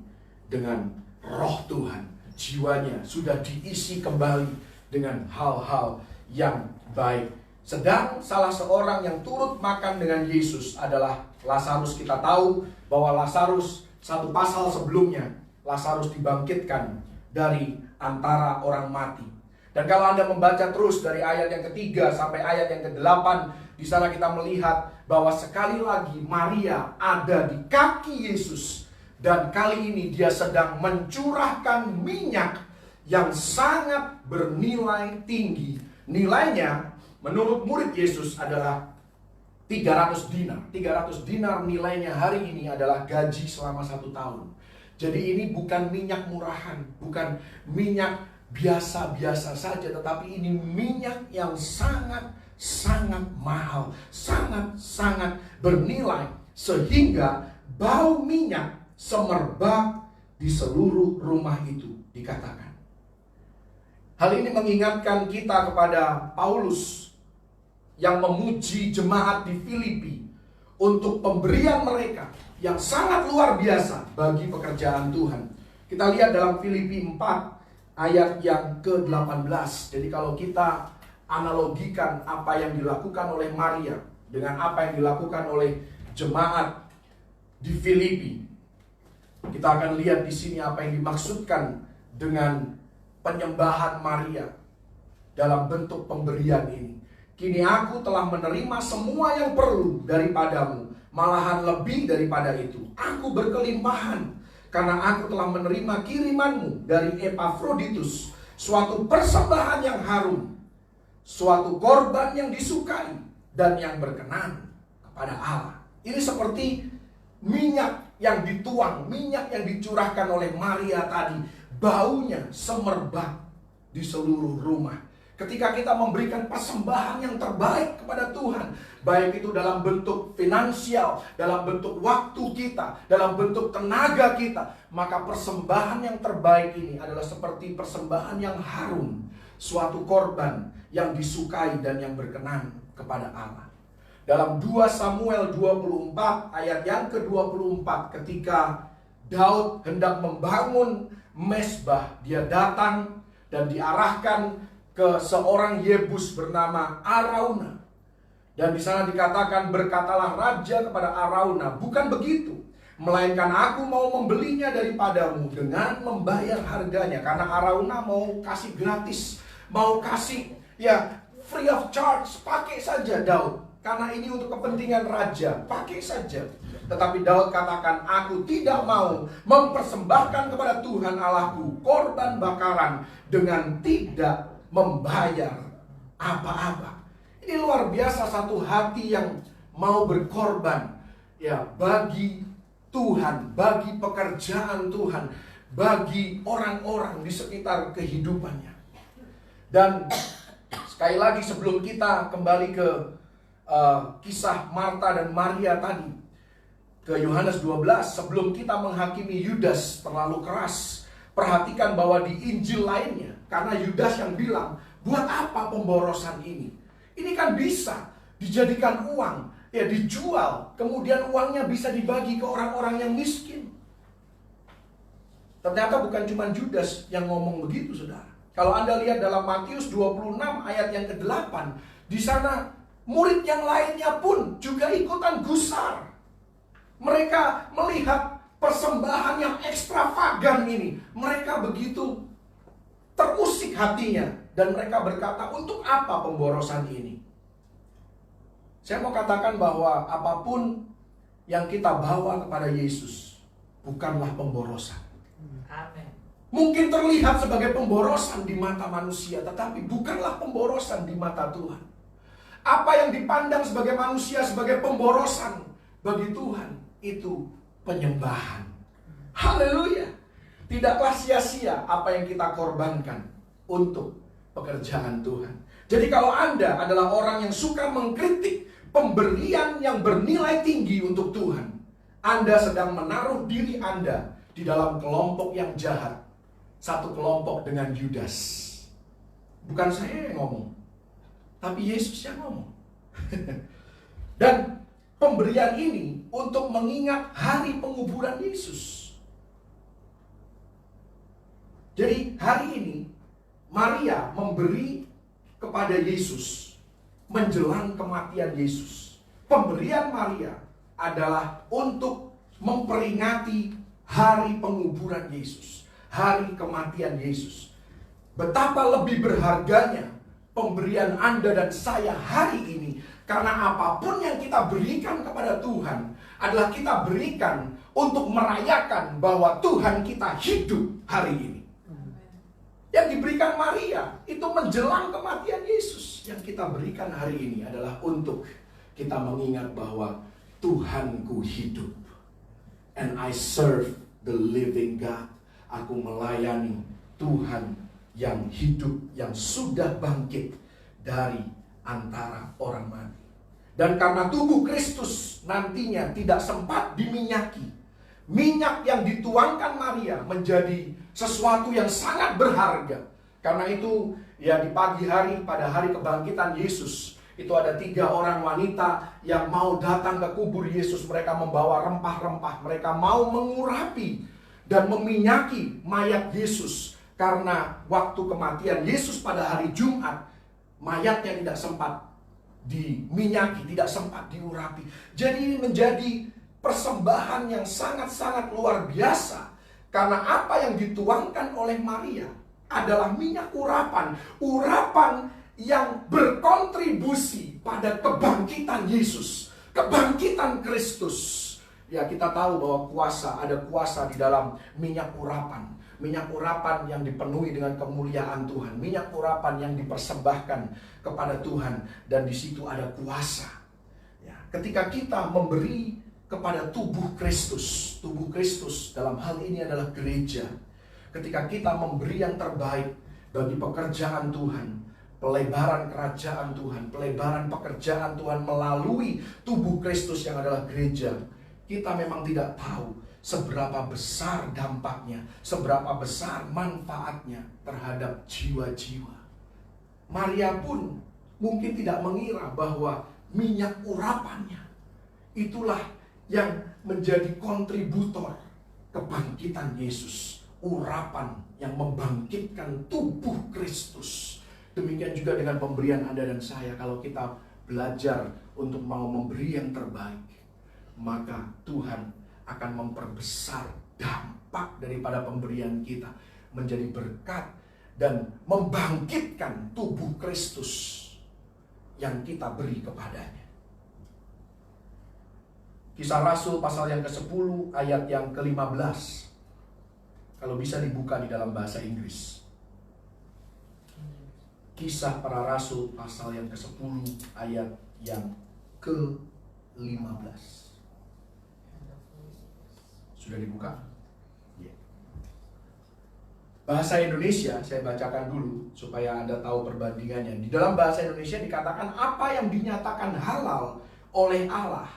dengan Roh Tuhan. Jiwanya sudah diisi kembali dengan hal-hal yang baik. Sedang salah seorang yang turut makan dengan Yesus adalah Lazarus. Kita tahu bahwa Lazarus, 1 pasal sebelumnya, Lazarus dibangkitkan dari antara orang mati. Dan kalau Anda membaca terus dari ayat yang ketiga sampai ayat yang ke-8, di sana kita melihat bahwa sekali lagi Maria ada di kaki Yesus. Dan kali ini dia sedang mencurahkan minyak yang sangat bernilai tinggi. Nilainya menurut murid Yesus adalah 300 dinar. 300 dinar nilainya hari ini adalah gaji selama 1 tahun. Jadi ini bukan minyak murahan, bukan minyak biasa-biasa saja, tetapi ini minyak yang sangat-sangat mahal, sangat-sangat bernilai, sehingga bau minyak semerbak di seluruh rumah itu, dikatakan. Hal ini mengingatkan kita kepada Paulus yang memuji jemaat di Filipi untuk pemberian mereka yang sangat luar biasa bagi pekerjaan Tuhan. Kita lihat dalam Filipi 4 ayat yang ke-18. Jadi kalau kita analogikan apa yang dilakukan oleh Maria dengan apa yang dilakukan oleh jemaat di Filipi, kita akan lihat di sini apa yang dimaksudkan dengan penyembahan Maria dalam bentuk pemberian ini. Kini aku telah menerima semua yang perlu daripadamu, malahan lebih daripada itu. Aku berkelimpahan karena aku telah menerima kirimanmu dari Epafroditus, suatu persembahan yang harum, suatu korban yang disukai dan yang berkenan kepada Allah. Ini seperti minyak yang dituang, minyak yang dicurahkan oleh Maria tadi, baunya semerbak di seluruh rumah. Ketika kita memberikan persembahan yang terbaik kepada Tuhan, baik itu dalam bentuk finansial, dalam bentuk waktu kita, dalam bentuk tenaga kita, maka persembahan yang terbaik ini adalah seperti persembahan yang harum, suatu korban yang disukai dan yang berkenan kepada Allah. Dalam 2 Samuel 24 ayat yang ke-24, ketika Daud hendak membangun mezbah, dia datang dan diarahkan ke seorang Yebus bernama Arauna. Dan di sana dikatakan, berkatalah raja kepada Arauna, bukan begitu, melainkan aku mau membelinya daripadamu dengan membayar harganya. Karena Arauna mau kasih gratis, mau kasih free of charge, pakai saja Daud. Karena ini untuk kepentingan raja, pakai saja. Tetapi Daud katakan, aku tidak mau mempersembahkan kepada Tuhan Allahku korban bakaran dengan tidak membayar apa-apa. Ini luar biasa, satu hati yang mau berkorban ya bagi Tuhan, bagi pekerjaan Tuhan, bagi orang-orang di sekitar kehidupannya. Dan sekali lagi sebelum kita kembali ke kisah Marta dan Maria tadi, ke Yohanes 12, sebelum kita menghakimi Yudas terlalu keras, perhatikan bahwa di Injil lainnya, karena Yudas yang bilang, buat apa pemborosan ini? Ini kan bisa dijadikan uang, ya dijual, kemudian uangnya bisa dibagi ke orang-orang yang miskin. Ternyata bukan cuma Yudas yang ngomong begitu, saudara. Kalau Anda lihat dalam Matius 26 ayat yang ke-8, di sana murid yang lainnya pun juga ikutan gusar. Mereka melihat persembahan yang ekstravagan ini, mereka begitu terusik hatinya, dan mereka berkata, untuk apa pemborosan ini? Saya mau katakan bahwa apapun yang kita bawa kepada Yesus bukanlah pemborosan. Amin. Mungkin terlihat sebagai pemborosan di mata manusia, tetapi bukanlah pemborosan di mata Tuhan. Apa yang dipandang sebagai manusia sebagai pemborosan, bagi Tuhan itu penyembahan. Haleluya. Tidaklah sia-sia apa yang kita korbankan untuk pekerjaan Tuhan. Jadi kalau Anda adalah orang yang suka mengkritik pemberian yang bernilai tinggi untuk Tuhan, Anda sedang menaruh diri Anda di dalam kelompok yang jahat. Satu kelompok dengan Yudas. Bukan saya yang ngomong, tapi Yesus yang ngomong. Dan pemberian ini untuk mengingat hari penguburan Yesus. Jadi hari ini Maria memberi kepada Yesus menjelang kematian Yesus. Pemberian Maria adalah untuk memperingati hari penguburan Yesus, hari kematian Yesus. Betapa lebih berharganya pemberian Anda dan saya hari ini. Karena apapun yang kita berikan kepada Tuhan adalah kita berikan untuk merayakan bahwa Tuhan kita hidup hari ini. Yang diberikan Maria itu menjelang kematian Yesus. Yang kita berikan hari ini adalah untuk kita mengingat bahwa Tuhanku hidup. And I serve the living God. Aku melayani Tuhan yang hidup, yang sudah bangkit dari antara orang mati. Dan karena tubuh Kristus nantinya tidak sempat diminyaki, minyak yang dituangkan Maria menjadi sesuatu yang sangat berharga. Karena itu ya di pagi hari pada hari kebangkitan Yesus, itu ada 3 orang wanita yang mau datang ke kubur Yesus. Mereka membawa rempah-rempah, mereka mau mengurapi dan meminyaki mayat Yesus. Karena waktu kematian Yesus pada hari Jumat, mayatnya tidak sempat diminyaki, tidak sempat diurapi. Jadi ini menjadi persembahan yang sangat-sangat luar biasa. Karena apa yang dituangkan oleh Maria adalah minyak urapan. Urapan yang berkontribusi pada kebangkitan Yesus, kebangkitan Kristus. Ya, kita tahu bahwa ada kuasa di dalam minyak urapan. Minyak urapan yang dipenuhi dengan kemuliaan Tuhan. Minyak urapan yang dipersembahkan kepada Tuhan. Dan di situ ada kuasa. Ya, ketika kita memberi kepada tubuh Kristus. Tubuh Kristus dalam hal ini adalah gereja. Ketika kita memberi yang terbaik bagi pekerjaan Tuhan. Pelebaran kerajaan Tuhan. Pelebaran pekerjaan Tuhan melalui tubuh Kristus yang adalah gereja. Kita memang tidak tahu seberapa besar dampaknya, seberapa besar manfaatnya terhadap jiwa-jiwa. Maria pun mungkin tidak mengira bahwa minyak urapannya itulah yang menjadi kontributor kebangkitan Yesus. Urapan yang membangkitkan tubuh Kristus. Demikian juga dengan pemberian Anda dan saya. Kalau kita belajar untuk mau memberi yang terbaik, maka Tuhan akan memperbesar dampak daripada pemberian kita menjadi berkat dan membangkitkan tubuh Kristus yang kita beri kepadanya. Kisah Rasul pasal yang ke-10 ayat yang ke-15. Kalau bisa dibuka di dalam bahasa Inggris. Kisah para Rasul pasal yang ke-10 ayat yang ke-15. Sudah dibuka? Ya. Bahasa Indonesia saya bacakan dulu supaya Anda tahu perbandingannya. Di dalam bahasa Indonesia dikatakan apa yang dinyatakan halal oleh Allah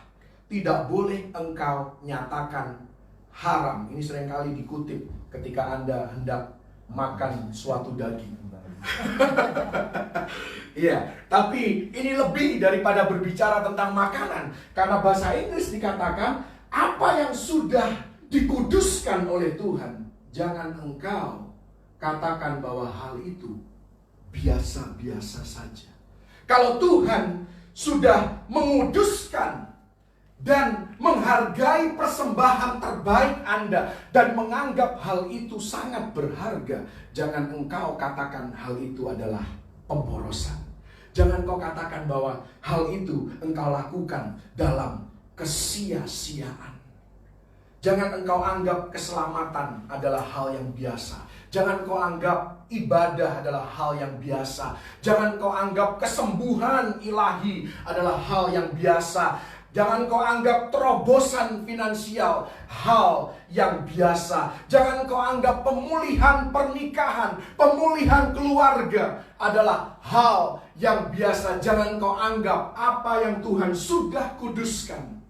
tidak boleh engkau nyatakan haram. Ini seringkali dikutip ketika Anda hendak makan suatu daging. Iya, tapi ini lebih daripada berbicara tentang makanan. Karena bahasa Inggris dikatakan apa yang sudah dikuduskan oleh Tuhan, jangan engkau katakan bahwa hal itu biasa-biasa saja. Kalau Tuhan sudah menguduskan dan menghargai persembahan terbaik Anda dan menganggap hal itu sangat berharga, jangan engkau katakan hal itu adalah pemborosan. Jangan kau katakan bahwa hal itu engkau lakukan dalam kesia-siaan. Jangan engkau anggap keselamatan adalah hal yang biasa. Jangan kau anggap ibadah adalah hal yang biasa. Jangan kau anggap kesembuhan ilahi adalah hal yang biasa. Jangan kau anggap terobosan finansial hal yang biasa. Jangan kau anggap pemulihan pernikahan, pemulihan keluarga adalah hal yang biasa. Jangan kau anggap apa yang Tuhan sudah kuduskan,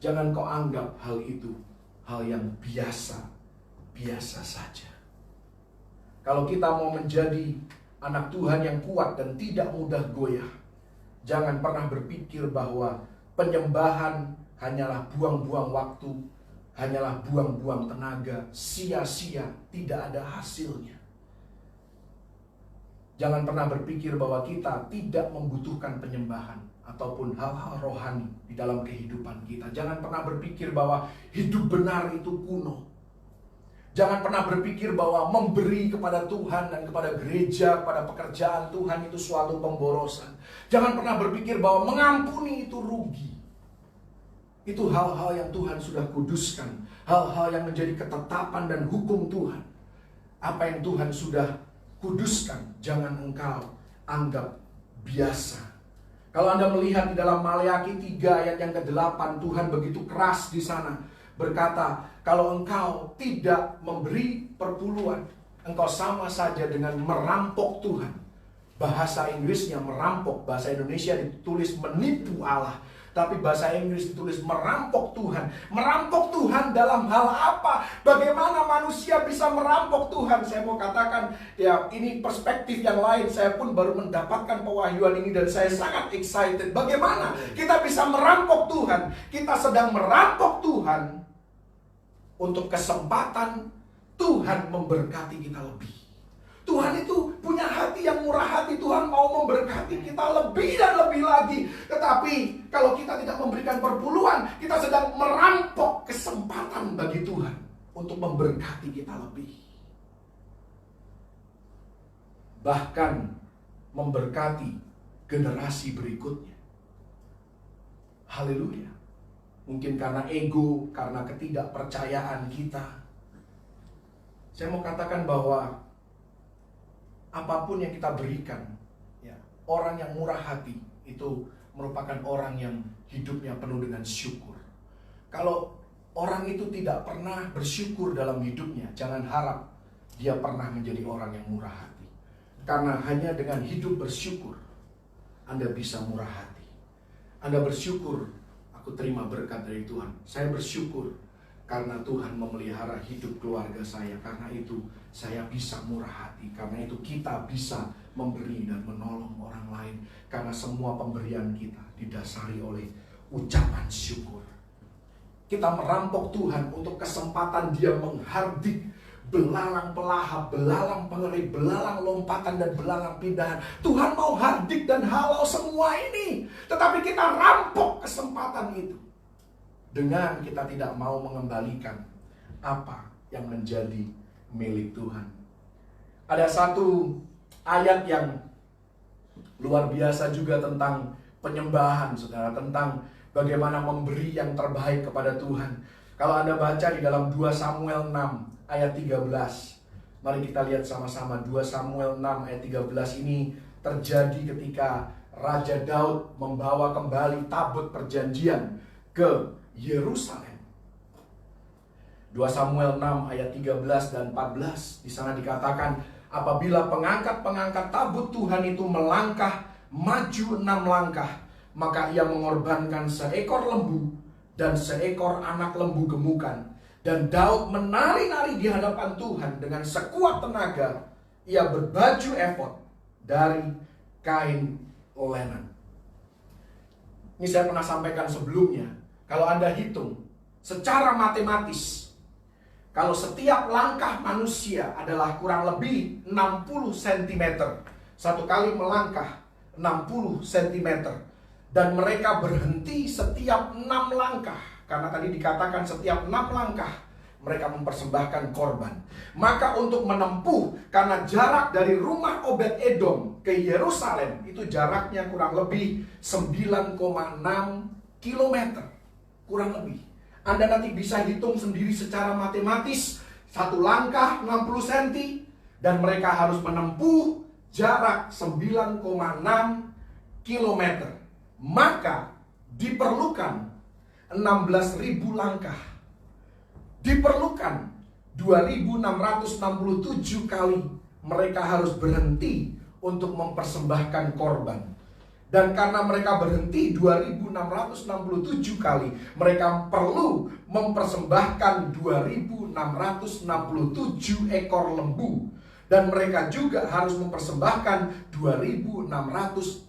jangan kau anggap hal itu hal yang biasa saja. Kalau kita mau menjadi anak Tuhan yang kuat dan tidak mudah goyah, jangan pernah berpikir bahwa penyembahan hanyalah buang-buang waktu, hanyalah buang-buang tenaga, sia-sia, tidak ada hasilnya. Jangan pernah berpikir bahwa kita tidak membutuhkan penyembahan ataupun hal-hal rohani di dalam kehidupan kita. Jangan pernah berpikir bahwa hidup benar itu kuno. Jangan pernah berpikir bahwa memberi kepada Tuhan dan kepada gereja, kepada pekerjaan Tuhan itu suatu pemborosan. Jangan pernah berpikir bahwa mengampuni itu rugi. Itu hal-hal yang Tuhan sudah kuduskan. Hal-hal yang menjadi ketetapan dan hukum Tuhan. Apa yang Tuhan sudah kuduskan, jangan engkau anggap biasa. Kalau Anda melihat di dalam Maleakhi 3 ayat yang ke-8, Tuhan begitu keras di sana. Berkata, kalau engkau tidak memberi perpuluhan, engkau sama saja dengan merampok Tuhan. Bahasa Inggrisnya merampok, bahasa Indonesia ditulis menipu Allah. Tapi bahasa Inggris ditulis merampok Tuhan. Merampok Tuhan dalam hal apa? Bagaimana manusia bisa merampok Tuhan? Saya mau katakan, ya ini perspektif yang lain. Saya pun baru mendapatkan pewahyuan ini dan saya sangat excited. Bagaimana kita bisa merampok Tuhan? Kita sedang merampok Tuhan untuk kesempatan Tuhan memberkati kita lebih. Tuhan itu punya hati yang murah hati. Tuhan mau memberkati kita lebih dan lebih lagi. Tetapi kalau kita tidak memberikan perpuluhan, kita sedang merampok kesempatan bagi Tuhan untuk memberkati kita lebih. Bahkan memberkati generasi berikutnya. Haleluya. Mungkin karena ego, karena ketidakpercayaan kita. Saya mau katakan bahwa apapun yang kita berikan, ya, orang yang murah hati itu merupakan orang yang hidupnya penuh dengan syukur. Kalau orang itu tidak pernah bersyukur dalam hidupnya, jangan harap dia pernah menjadi orang yang murah hati. Karena hanya dengan hidup bersyukur, Anda bisa murah hati. Anda bersyukur, aku terima berkat dari Tuhan. Saya bersyukur karena Tuhan memelihara hidup keluarga saya. Karena itu saya bisa murah hati. Karena itu kita bisa memberi dan menolong orang lain. Karena semua pemberian kita didasari oleh ucapan syukur. Kita merampok Tuhan untuk kesempatan Dia menghardik belalang pelahap, belalang pengerik, belalang lompatan dan belalang pindahan. Tuhan mau hardik dan halau semua ini. Tetapi kita rampok kesempatan itu dengan kita tidak mau mengembalikan apa yang menjadi milik Tuhan. Ada satu ayat yang luar biasa juga tentang penyembahan, saudara, tentang bagaimana memberi yang terbaik kepada Tuhan. Kalau Anda baca di dalam 2 Samuel 6 ayat 13, mari kita lihat sama-sama. 2 Samuel 6 ayat 13 ini terjadi ketika Raja Daud membawa kembali tabut perjanjian ke Yerusalem. 2 Samuel 6 ayat 13 dan 14, di sana dikatakan, apabila pengangkat-pengangkat tabut Tuhan itu melangkah maju 6 langkah, maka ia mengorbankan seekor lembu dan seekor anak lembu gemukan. Dan Daud menari-nari di hadapan Tuhan dengan sekuat tenaga. Ia berbaju efod dari kain lenan. Ini saya pernah sampaikan sebelumnya. Kalau Anda hitung secara matematis, kalau setiap langkah manusia adalah kurang lebih 60 cm, satu kali melangkah 60 cm, dan mereka berhenti setiap 6 langkah, karena tadi dikatakan setiap 6 langkah mereka mempersembahkan korban. Maka untuk menempuh, karena jarak dari rumah Obed-Edom ke Yerusalem itu jaraknya kurang lebih 9,6 km. Kurang lebih. Anda nanti bisa hitung sendiri secara matematis, satu langkah 60 cm, dan mereka harus menempuh jarak 9,6 km. Maka diperlukan 16.000 langkah. Diperlukan 2.667 kali mereka harus berhenti untuk mempersembahkan korban. Dan karena mereka berhenti 2.667 kali, mereka perlu mempersembahkan 2.667 ekor lembu. Dan mereka juga harus mempersembahkan 2.667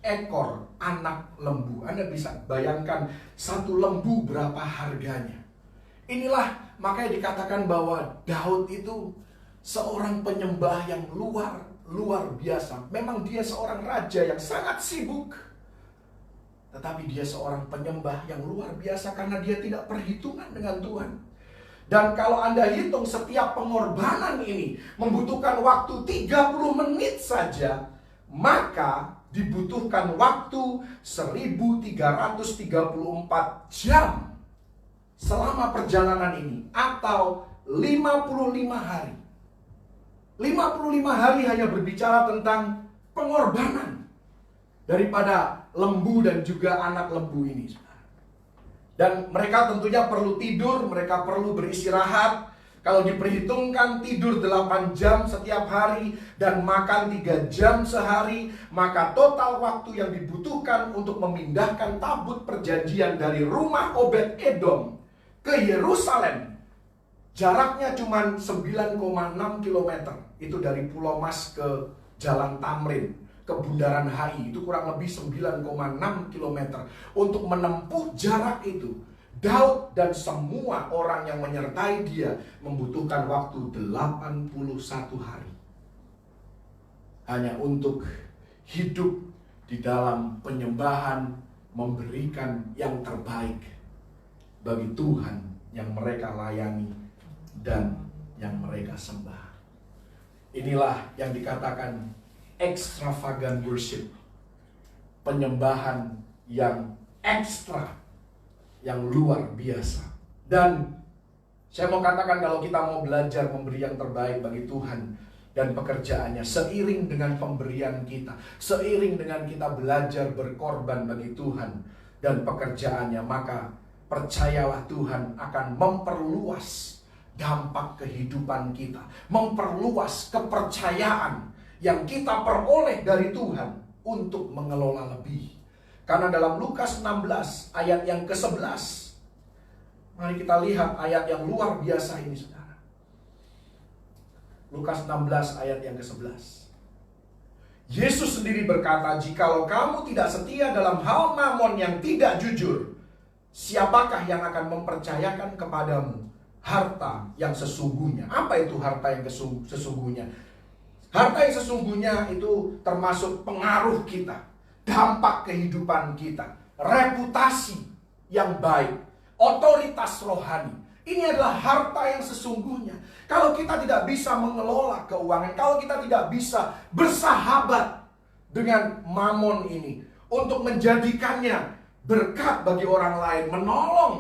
ekor anak lembu. Anda bisa bayangkan satu lembu berapa harganya. Inilah makanya dikatakan bahwa Daud itu seorang penyembah yang luar biasa. Memang dia seorang raja yang sangat sibuk, tetapi dia seorang penyembah yang luar biasa karena dia tidak perhitungan dengan Tuhan. Dan kalau Anda hitung setiap pengorbanan ini membutuhkan waktu 30 menit saja, maka dibutuhkan waktu 1334 jam selama perjalanan ini, atau 55 hari. 55 hari hanya berbicara tentang pengorbanan daripada lembu dan juga anak lembu ini. Dan mereka tentunya perlu tidur, mereka perlu beristirahat. Kalau diperhitungkan tidur 8 jam setiap hari dan makan 3 jam sehari, maka total waktu yang dibutuhkan untuk memindahkan tabut perjanjian dari rumah Obed-Edom ke Yerusalem jaraknya cuma 9,6 km. Itu dari Pulau Mas ke Jalan Tamrin, ke Bundaran HI, itu kurang lebih 9,6 km. Untuk menempuh jarak itu, Daud dan semua orang yang menyertai dia membutuhkan waktu 81 hari hanya untuk hidup di dalam penyembahan, memberikan yang terbaik bagi Tuhan yang mereka layani dan yang mereka sembah. Inilah yang dikatakan extravagant worship, penyembahan yang ekstra, yang luar biasa. Dan saya mau katakan, kalau kita mau belajar memberi yang terbaik bagi Tuhan dan pekerjaannya, seiring dengan pemberian kita, seiring dengan kita belajar berkorban bagi Tuhan dan pekerjaannya, maka percayalah Tuhan akan memperluas dampak kehidupan kita, memperluas kepercayaan yang kita peroleh dari Tuhan untuk mengelola lebih. Karena dalam Lukas 16 ayat yang ke-11, mari kita lihat ayat yang luar biasa ini, saudara. Lukas 16 ayat yang ke-11. Yesus sendiri berkata, "Jikalau kamu tidak setia dalam hal mamon yang tidak jujur, siapakah yang akan mempercayakan kepadamu harta yang sesungguhnya?" Apa itu harta yang sesungguhnya? Harta yang sesungguhnya itu termasuk pengaruh kita, dampak kehidupan kita, reputasi yang baik, otoritas rohani. Ini adalah harta yang sesungguhnya. Kalau kita tidak bisa mengelola keuangan, kalau kita tidak bisa bersahabat dengan mamon ini untuk menjadikannya berkat bagi orang lain, menolong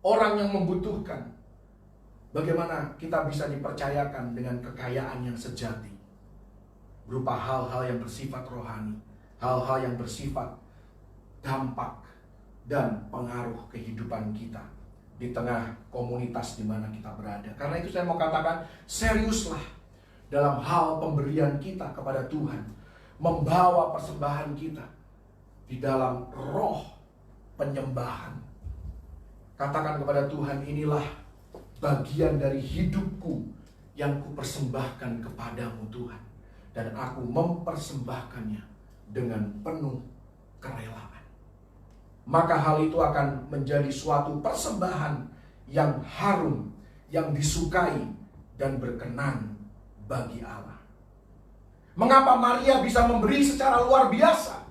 orang yang membutuhkan. Bagaimana kita bisa dipercayakan dengan kekayaan yang sejati, berupa hal-hal yang bersifat rohani, hal-hal yang bersifat dampak dan pengaruh kehidupan kita di tengah komunitas di mana kita berada. Karena itu saya mau katakan, seriuslah dalam hal pemberian kita kepada Tuhan, membawa persembahan kita di dalam roh penyembahan. Katakan kepada Tuhan, inilah bagian dari hidupku yang kupersembahkan kepadamu Tuhan, dan aku mempersembahkannya dengan penuh kerelaan. Maka hal itu akan menjadi suatu persembahan yang harum, yang disukai dan berkenan bagi Allah. Mengapa Maria bisa memberi secara luar biasa?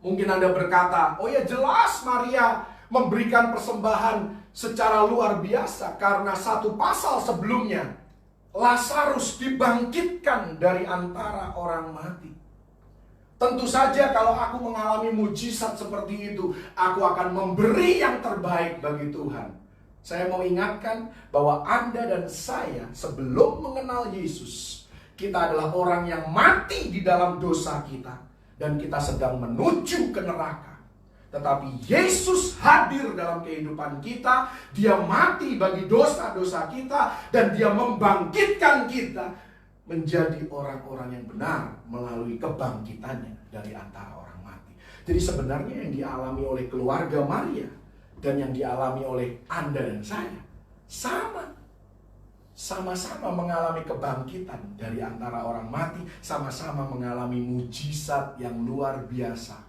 Mungkin Anda berkata, oh ya jelas Maria memberikan persembahan secara luar biasa karena satu pasal sebelumnya Lazarus dibangkitkan dari antara orang mati. Tentu saja kalau aku mengalami mujizat seperti itu, aku akan memberi yang terbaik bagi Tuhan. Saya mau ingatkan bahwa Anda dan saya sebelum mengenal Yesus, kita adalah orang yang mati di dalam dosa kita, dan kita sedang menuju ke neraka. Tetapi Yesus hadir dalam kehidupan kita, Dia mati bagi dosa-dosa kita, dan Dia membangkitkan kita menjadi orang-orang yang benar melalui kebangkitannya dari antara orang mati. Jadi sebenarnya yang dialami oleh keluarga Maria dan yang dialami oleh Anda dan saya sama-sama mengalami kebangkitan dari antara orang mati, sama-sama mengalami mujizat yang luar biasa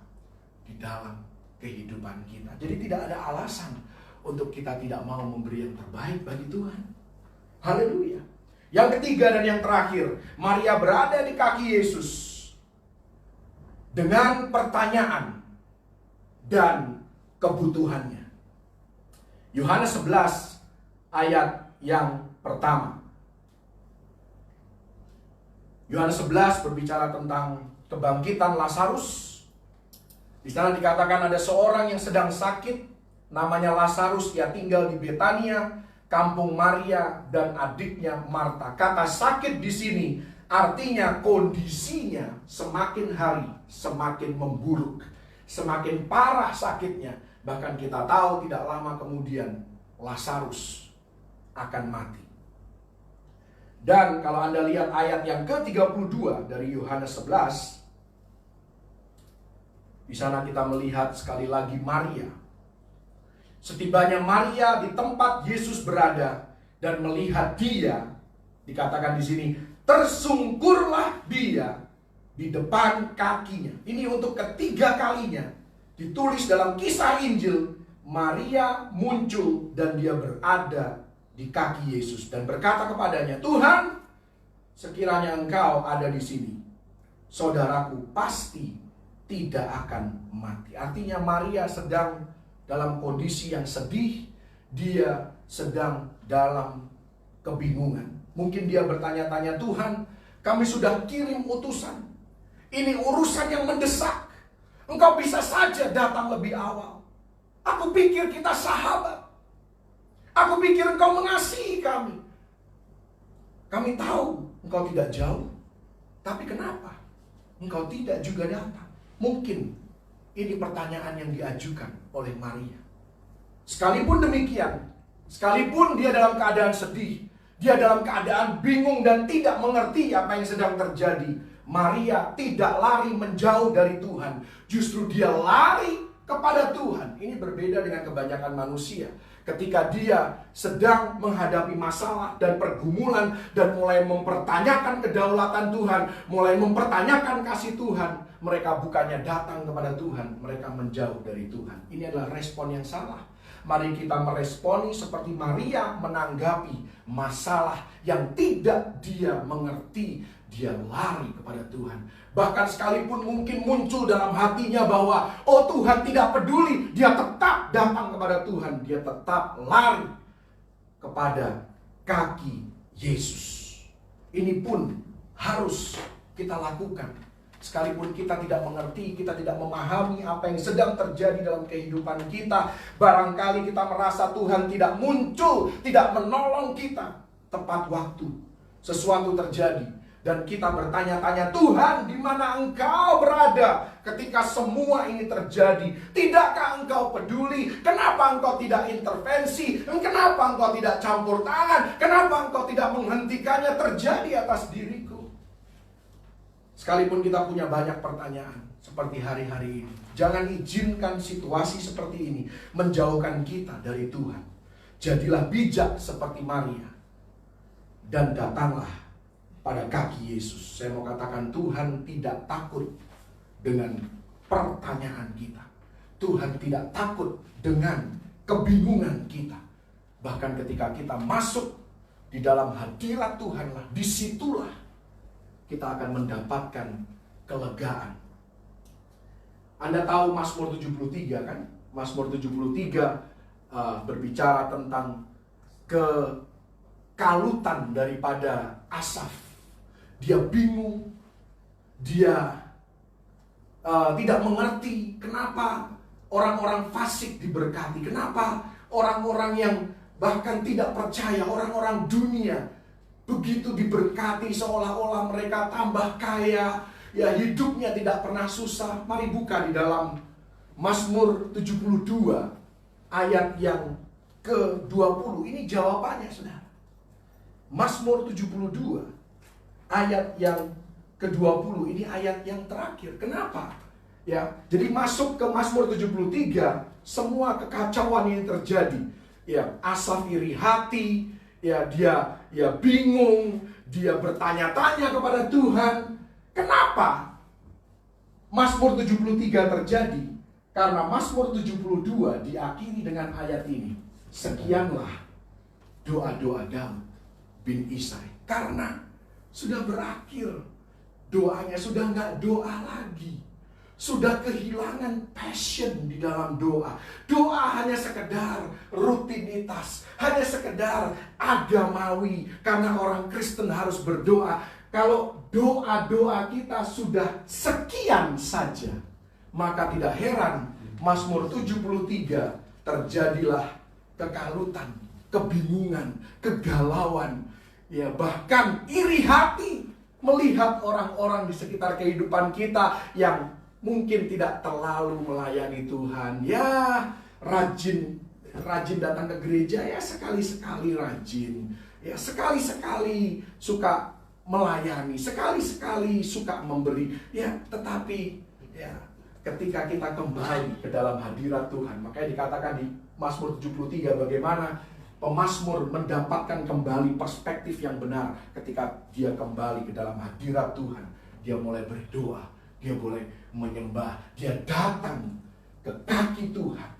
di dalam kehidupan kita. Jadi tidak ada alasan untuk kita tidak mau memberi yang terbaik bagi Tuhan. Haleluya. Yang ketiga dan yang terakhir, Maria berada di kaki Yesus dengan pertanyaan dan kebutuhannya. Yohanes 11 ayat yang pertama. Yohanes 11 berbicara tentang kebangkitan Lazarus. Di sana dikatakan ada seorang yang sedang sakit, namanya Lazarus, ia tinggal di Betania, kampung Maria dan adiknya Marta. Kata sakit di sini artinya kondisinya semakin hari semakin memburuk, semakin parah sakitnya. Bahkan kita tahu tidak lama kemudian Lazarus akan mati. Dan kalau Anda lihat ayat yang ke-32 dari Yohanes 11, di sana kita melihat sekali lagi Maria. Setibanya Maria di tempat Yesus berada dan melihat Dia, dikatakan di sini, tersungkurlah dia di depan kakinya. Ini untuk ketiga kalinya ditulis dalam kisah Injil. Maria muncul dan dia berada di kaki Yesus dan berkata kepadanya, Tuhan, sekiranya Engkau ada di sini, saudaraku pasti tidak akan mati. Artinya Maria sedang dalam kondisi yang sedih, dia sedang dalam kebingungan. Mungkin dia bertanya-tanya, Tuhan, kami sudah kirim utusan, ini urusan yang mendesak, Engkau bisa saja datang lebih awal. Aku pikir kita sahabat, aku pikir Engkau mengasihi kami. Kami tahu Engkau tidak jauh, tapi kenapa Engkau tidak juga datang? Mungkin ini pertanyaan yang diajukan oleh Maria. Sekalipun demikian, sekalipun dia dalam keadaan sedih, dia dalam keadaan bingung dan tidak mengerti apa yang sedang terjadi, Maria tidak lari menjauh dari Tuhan. Justru dia lari kepada Tuhan. Ini berbeda dengan kebanyakan manusia. Ketika dia sedang menghadapi masalah dan pergumulan dan mulai mempertanyakan kedaulatan Tuhan, mulai mempertanyakan kasih Tuhan, mereka bukannya datang kepada Tuhan, mereka menjauh dari Tuhan. Ini adalah respon yang salah. Mari kita meresponi seperti Maria menanggapi masalah yang tidak dia mengerti. Dia lari kepada Tuhan. Bahkan sekalipun mungkin muncul dalam hatinya bahwa oh Tuhan tidak peduli, dia tetap datang kepada Tuhan. Dia tetap lari kepada kaki Yesus. Ini pun harus kita lakukan Sekalipun kita tidak mengerti, kita tidak memahami apa yang sedang terjadi dalam kehidupan kita. Barangkali kita merasa Tuhan tidak muncul, tidak menolong kita tepat waktu. Sesuatu terjadi dan kita bertanya-tanya, Tuhan, di mana Engkau berada ketika semua ini terjadi? Tidakkah Engkau peduli? Kenapa Engkau tidak intervensi? Kenapa Engkau tidak campur tangan? Kenapa Engkau tidak menghentikannya terjadi atas diriku? Sekalipun kita punya banyak pertanyaan seperti hari-hari ini, jangan izinkan situasi seperti ini menjauhkan kita dari Tuhan. Jadilah bijak seperti Maria dan datanglah pada kaki Yesus. Saya mau katakan, Tuhan tidak takut dengan pertanyaan kita. Tuhan tidak takut dengan kebingungan kita. Bahkan ketika kita masuk di dalam hadirat Tuhanlah, disitulah kita akan mendapatkan kelegaan. Anda tahu Mazmur 73 kan? Mazmur 73 berbicara tentang kekalutan daripada Asaf. Dia bingung, dia tidak mengerti kenapa orang-orang fasik diberkati, kenapa orang-orang yang bahkan tidak percaya, orang-orang dunia begitu diberkati, seolah-olah mereka tambah kaya, ya hidupnya tidak pernah susah. Mari buka di dalam Mazmur 72 ayat yang ke-20. Ini jawabannya, saudara. Mazmur 72 ayat yang ke-20, ini ayat yang terakhir. Kenapa? Ya, jadi masuk ke Mazmur 73, semua kekacauan yang terjadi. Ya, Asaf iri hati, ya dia bingung, dia bertanya-tanya kepada Tuhan. Kenapa Mazmur 73 terjadi? Karena Mazmur 72 diakhiri dengan ayat ini. Sekianlah doa-doa Daud bin Isai. Karena sudah berakhir doanya, sudah nggak doa lagi. Sudah kehilangan passion di dalam doa. Doa hanya sekedar rutinitas, hanya sekedar agamawi. Karena orang Kristen harus berdoa. Kalau doa-doa kita sudah sekian saja, maka tidak heran Mazmur 73 terjadilah kekalutan, kebingungan, kegalauan, ya bahkan iri hati melihat orang-orang di sekitar kehidupan kita yang mungkin tidak terlalu melayani Tuhan. Ya, rajin datang ke gereja, ya sekali-sekali rajin. Ya, sekali-sekali suka melayani, sekali-sekali suka memberi. Ya, tetapi ya ketika kita kembali ke dalam hadirat Tuhan, makanya dikatakan di Mazmur 73 bagaimana pemazmur mendapatkan kembali perspektif yang benar ketika dia kembali ke dalam hadirat Tuhan. Dia mulai berdoa, dia mulai menyembah, dia datang ke kaki Tuhan.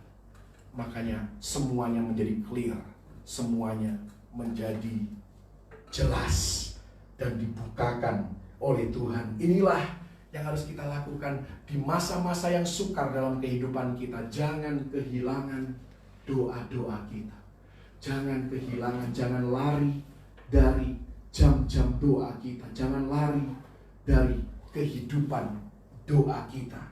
Makanya semuanya menjadi clear, semuanya menjadi jelas dan dibukakan oleh Tuhan. Inilah yang harus kita lakukan di masa-masa yang sukar dalam kehidupan kita. Jangan kehilangan doa-doa kita. Jangan kehilangan, jangan lari dari jam-jam doa kita. Jangan lari dari kehidupan doa kita.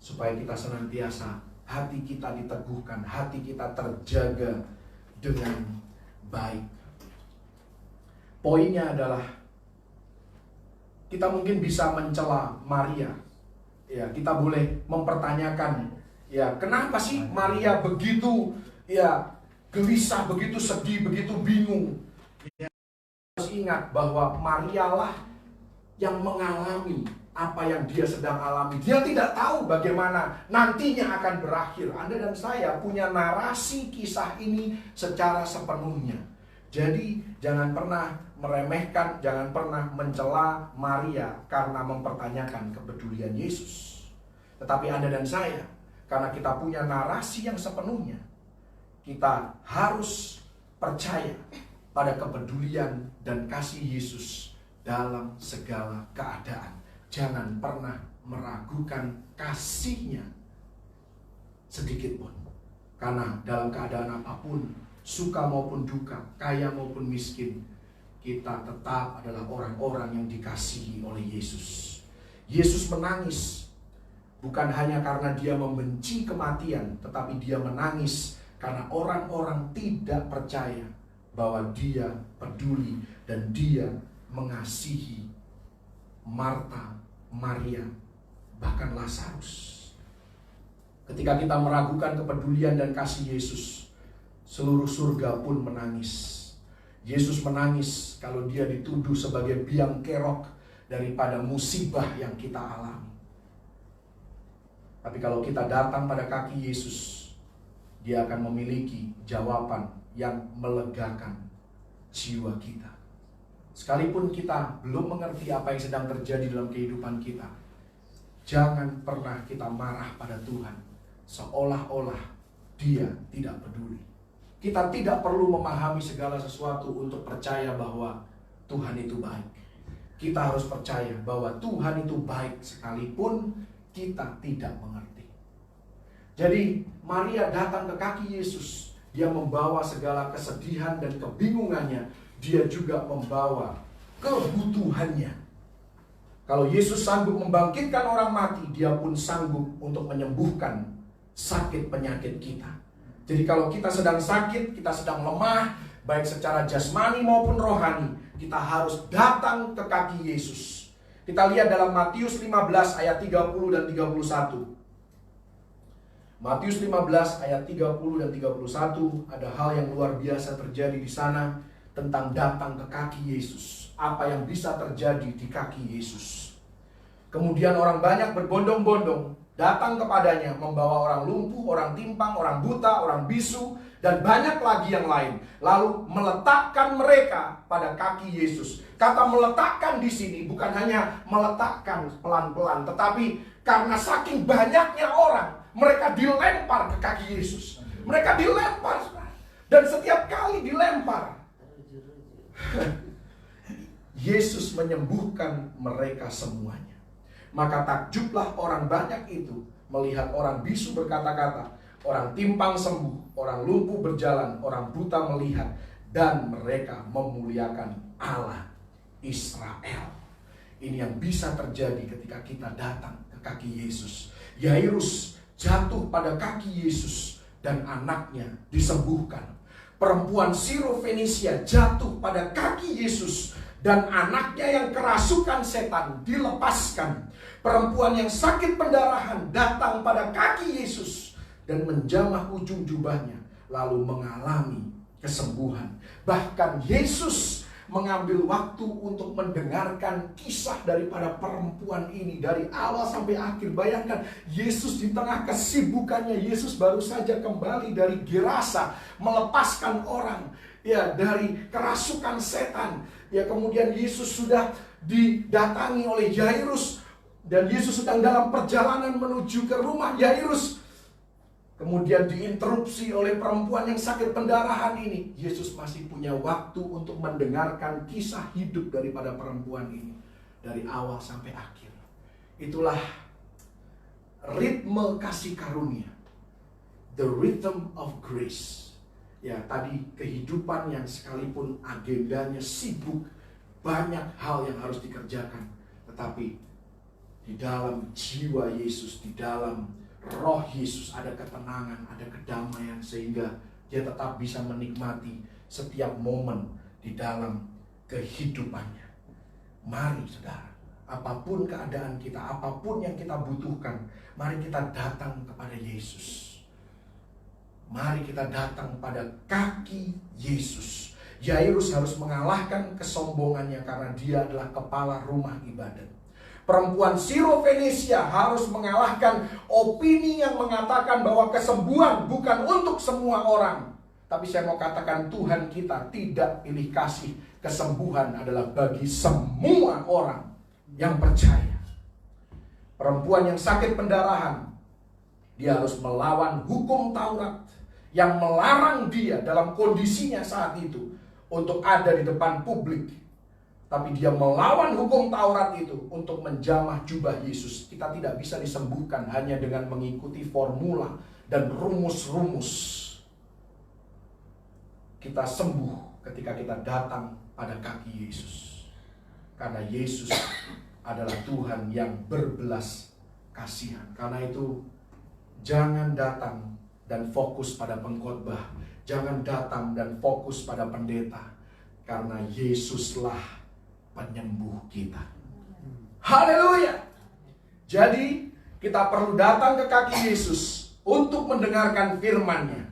Supaya kita senantiasa, hati kita diteguhkan, hati kita terjaga dengan baik. Poinnya adalah kita mungkin bisa mencela Maria. Ya, kita boleh mempertanyakan, ya, kenapa sih Maria begitu gelisah, begitu sedih, begitu bingung? Ya, harus ingat bahwa Marialah yang mengalami apa yang dia sedang alami. Dia tidak tahu bagaimana nantinya akan berakhir. Anda dan saya punya narasi kisah ini secara sepenuhnya. Jadi jangan pernah meremehkan, jangan pernah mencela Maria karena mempertanyakan kepedulian Yesus. Tetapi Anda dan saya, karena kita punya narasi yang sepenuhnya, kita harus percaya pada kepedulian dan kasih Yesus dalam segala keadaan. Jangan pernah meragukan kasih-Nya sedikit pun. Karena dalam keadaan apapun, suka maupun duka, kaya maupun miskin, kita tetap adalah orang-orang yang dikasihi oleh Yesus. Yesus menangis bukan hanya karena dia membenci kematian, tetapi dia menangis karena orang-orang tidak percaya bahwa dia peduli dan dia mengasihi Marta, Maria, bahkan Lazarus. Ketika kita meragukan kepedulian dan kasih Yesus, seluruh surga pun menangis. Yesus menangis kalau dia dituduh sebagai biang kerok daripada musibah yang kita alami. Tapi kalau kita datang pada kaki Yesus, dia akan memiliki jawaban yang melegakan jiwa kita. Sekalipun kita belum mengerti apa yang sedang terjadi dalam kehidupan kita, jangan pernah kita marah pada Tuhan seolah-olah dia tidak peduli. Kita tidak perlu memahami segala sesuatu untuk percaya bahwa Tuhan itu baik. Kita harus percaya bahwa Tuhan itu baik sekalipun kita tidak mengerti. Jadi Maria datang ke kaki Yesus. Dia membawa segala kesedihan dan kebingungannya. Dia juga membawa kebutuhannya. Kalau Yesus sanggup membangkitkan orang mati, dia pun sanggup untuk menyembuhkan sakit penyakit kita. Jadi kalau kita sedang sakit, kita sedang lemah, baik secara jasmani maupun rohani, kita harus datang ke kaki Yesus. Kita lihat dalam Matius 15 ayat 30 dan 31. Matius 15 ayat 30 dan 31, ada hal yang luar biasa terjadi di sana tentang datang ke kaki Yesus. Apa yang bisa terjadi di kaki Yesus. Kemudian orang banyak berbondong-bondong datang kepadanya, membawa orang lumpuh, orang timpang, orang buta, orang bisu, dan banyak lagi yang lain. Lalu meletakkan mereka pada kaki Yesus. Kata meletakkan di sini bukan hanya meletakkan pelan-pelan, tetapi karena saking banyaknya orang, mereka dilempar ke kaki Yesus. Mereka dilempar, dan setiap kali dilempar, Yesus menyembuhkan mereka semuanya. Maka takjublah orang banyak itu melihat orang bisu berkata-kata, orang timpang sembuh, orang lumpuh berjalan, orang buta melihat, dan mereka memuliakan Allah Israel. Ini yang bisa terjadi ketika kita datang ke kaki Yesus. Yairus jatuh pada kaki Yesus dan anaknya disembuhkan. Perempuan Sirofenisia jatuh pada kaki Yesus dan anaknya yang kerasukan setan dilepaskan. Perempuan yang sakit pendarahan datang pada kaki Yesus dan menjamah ujung jubahnya, lalu mengalami kesembuhan. Bahkan Yesus mengambil waktu untuk mendengarkan kisah daripada perempuan ini dari awal sampai akhir. Bayangkan, Yesus di tengah kesibukannya, Yesus baru saja kembali dari Gerasa, melepaskan orang ya dari kerasukan setan. Ya, kemudian Yesus sudah didatangi oleh Yairus dan Yesus sedang dalam perjalanan menuju ke rumah Yairus. Kemudian diinterupsi oleh perempuan yang sakit pendarahan ini. Yesus masih punya waktu untuk mendengarkan kisah hidup daripada perempuan ini dari awal sampai akhir. Itulah ritme kasih karunia, the rhythm of grace. Ya, tadi kehidupan yang sekalipun agendanya sibuk, banyak hal yang harus dikerjakan, tetapi di dalam jiwa Yesus, di dalam roh Yesus ada ketenangan, ada kedamaian, sehingga dia tetap bisa menikmati setiap momen di dalam kehidupannya. Mari saudara, apapun keadaan kita, apapun yang kita butuhkan, mari kita datang kepada Yesus. Mari kita datang pada kaki Yesus. Yairus harus mengalahkan kesombongannya karena dia adalah kepala rumah ibadat. Perempuan Sirofenisia harus mengalahkan opini yang mengatakan bahwa kesembuhan bukan untuk semua orang. Tapi saya mau katakan, Tuhan kita tidak pilih kasih. Kesembuhan adalah bagi semua orang yang percaya. Perempuan yang sakit pendarahan, dia harus melawan hukum Taurat yang melarang dia dalam kondisinya saat itu untuk ada di depan publik. Tapi dia melawan hukum Taurat itu untuk menjamah jubah Yesus. Kita tidak bisa disembuhkan hanya dengan mengikuti formula dan rumus-rumus. Kita sembuh ketika kita datang pada kaki Yesus. Karena Yesus adalah Tuhan yang berbelas kasihan. Karena itu jangan datang dan fokus pada pengkhotbah, jangan datang dan fokus pada pendeta, karena Yesuslah penyembuh kita. Haleluya. Jadi kita perlu datang ke kaki Yesus untuk mendengarkan firman-Nya.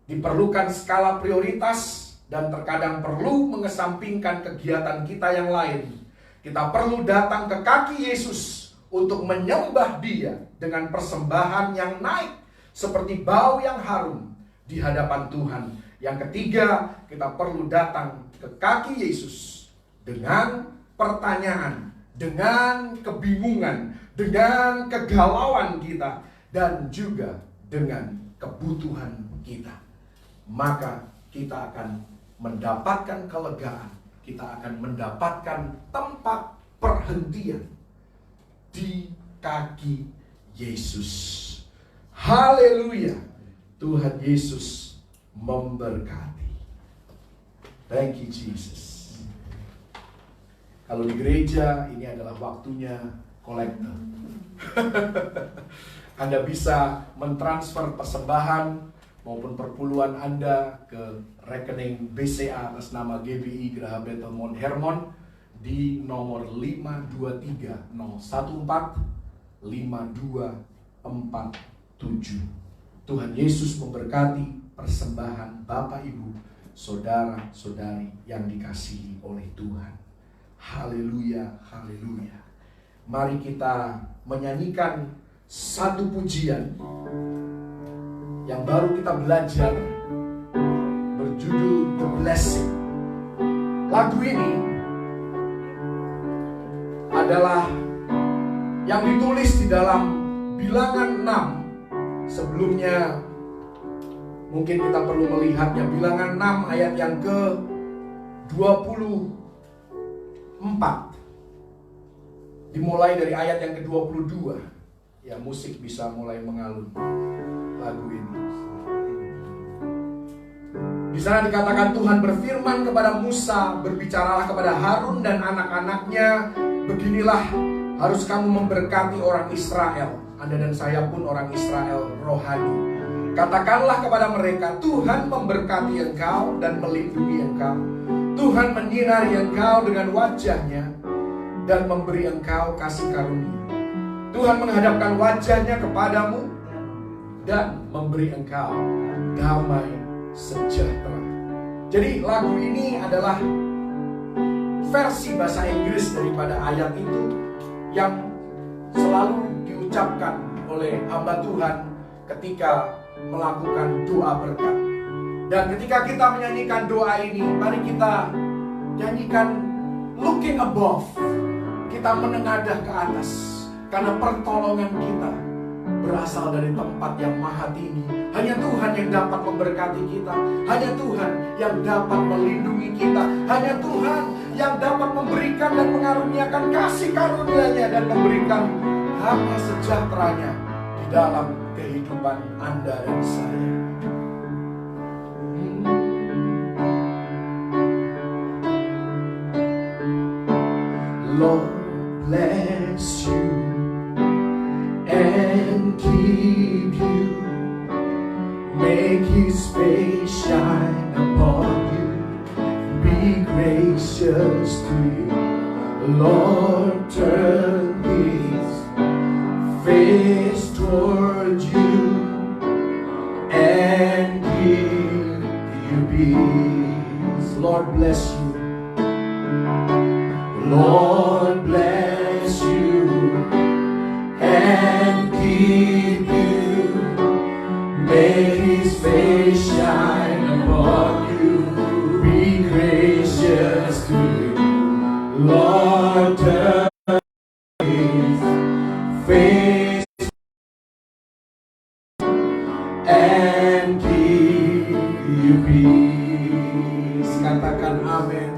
Diperlukan skala prioritas dan terkadang perlu mengesampingkan kegiatan kita yang lain. Kita perlu datang ke kaki Yesus untuk menyembah Dia dengan persembahan yang naik seperti bau yang harum di hadapan Tuhan. Yang ketiga, kita perlu datang ke kaki Yesus dengan pertanyaan, dengan kebingungan, dengan kegalauan kita, dan juga dengan kebutuhan kita. Maka kita akan mendapatkan kelegaan, kita akan mendapatkan tempat perhentian di kaki Yesus. Haleluya. Tuhan Yesus memberkati. Thank you Jesus. Kalau di gereja ini adalah waktunya kolektor. Anda bisa mentransfer persembahan maupun perpuluhan Anda ke rekening BCA atas nama GBI Geraha Bethel Mount Hermon di nomor 52301452447. Tuhan Yesus memberkati persembahan Bapak Ibu, saudara-saudari yang dikasihi oleh Tuhan. Haleluya, haleluya. Mari kita menyanyikan satu pujian yang baru kita belajar, berjudul The Blessing. Lagu ini adalah yang ditulis di dalam Bilangan 6. Sebelumnya mungkin kita perlu melihatnya. Bilangan 6 ayat yang ke-24. Dimulai dari ayat yang ke-22. Ya, musik bisa mulai mengalun lagu ini. Di sana dikatakan Tuhan berfirman kepada Musa, berbicaralah kepada Harun dan anak-anaknya, beginilah harus kamu memberkati orang Israel. Anda dan saya pun orang Israel rohani. Katakanlah kepada mereka, Tuhan memberkati engkau dan melindungi engkau. Tuhan menyinari engkau dengan wajahnya dan memberi engkau kasih karunia. Tuhan menghadapkan wajahnya kepadamu dan memberi engkau damai sejahtera. Jadi lagu ini adalah versi bahasa Inggris daripada ayat itu yang selalu diucapkan oleh hamba Tuhan ketika melakukan doa berkat. Dan ketika kita menyanyikan doa ini, mari kita nyanyikan looking above. Kita menengadah ke atas, karena pertolongan kita berasal dari tempat yang maha tinggi. Hanya Tuhan yang dapat memberkati kita. Hanya Tuhan yang dapat melindungi kita. Hanya Tuhan yang dapat memberikan dan mengaruniakan kasih karunia-Nya dan memberikan damai sejahteranya di dalam kehidupan Anda dan saya. Lord bless you and keep you, make His face shine upon you, be gracious to you. Lord turn His face toward you and give you peace. Lord bless you. Lord bless you and keep you, make His face shine upon you, be gracious to you. Lord turn His face and give you peace. Katakan amin.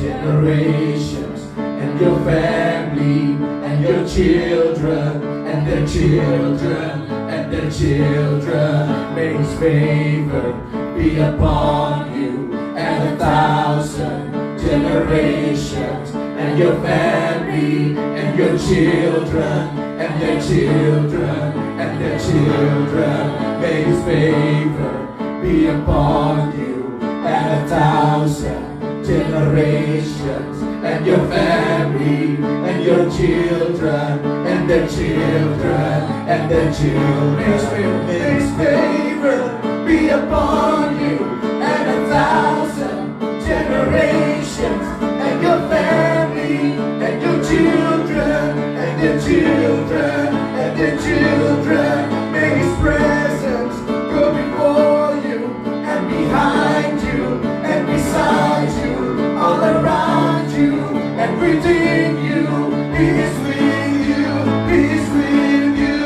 generations, and your family, and your children, and their children, and their children. May His favor be upon you, and 1,000 generations, and your family, and your children, and their children, and their children. May His favor be upon you, and 1,000 generations, and your family, and your children, and their children, and their children. May His favor be upon you, and 1,000 generations, and your family, and your children, and their children, and their children. May His presence go before you, and behind you, and beside you, all around you, and within you. He is with you, He is with you,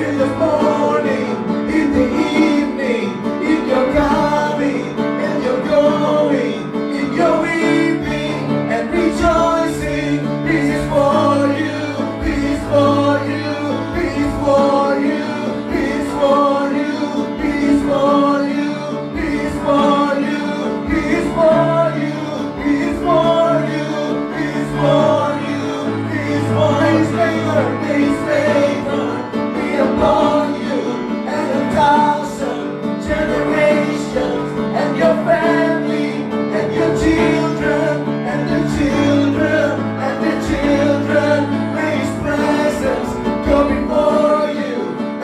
in the morning, in the evening, in your coming, in your going, in your weeping and rejoicing. He is for you, He is for you, He is for you, He is for you, He is for you, He is for you, He is for you, He is for you, He is for you, He is for His favor, His favor be upon you, and 1,000 generations, and your family, and your children, and the children, and the children. May His presence go before you,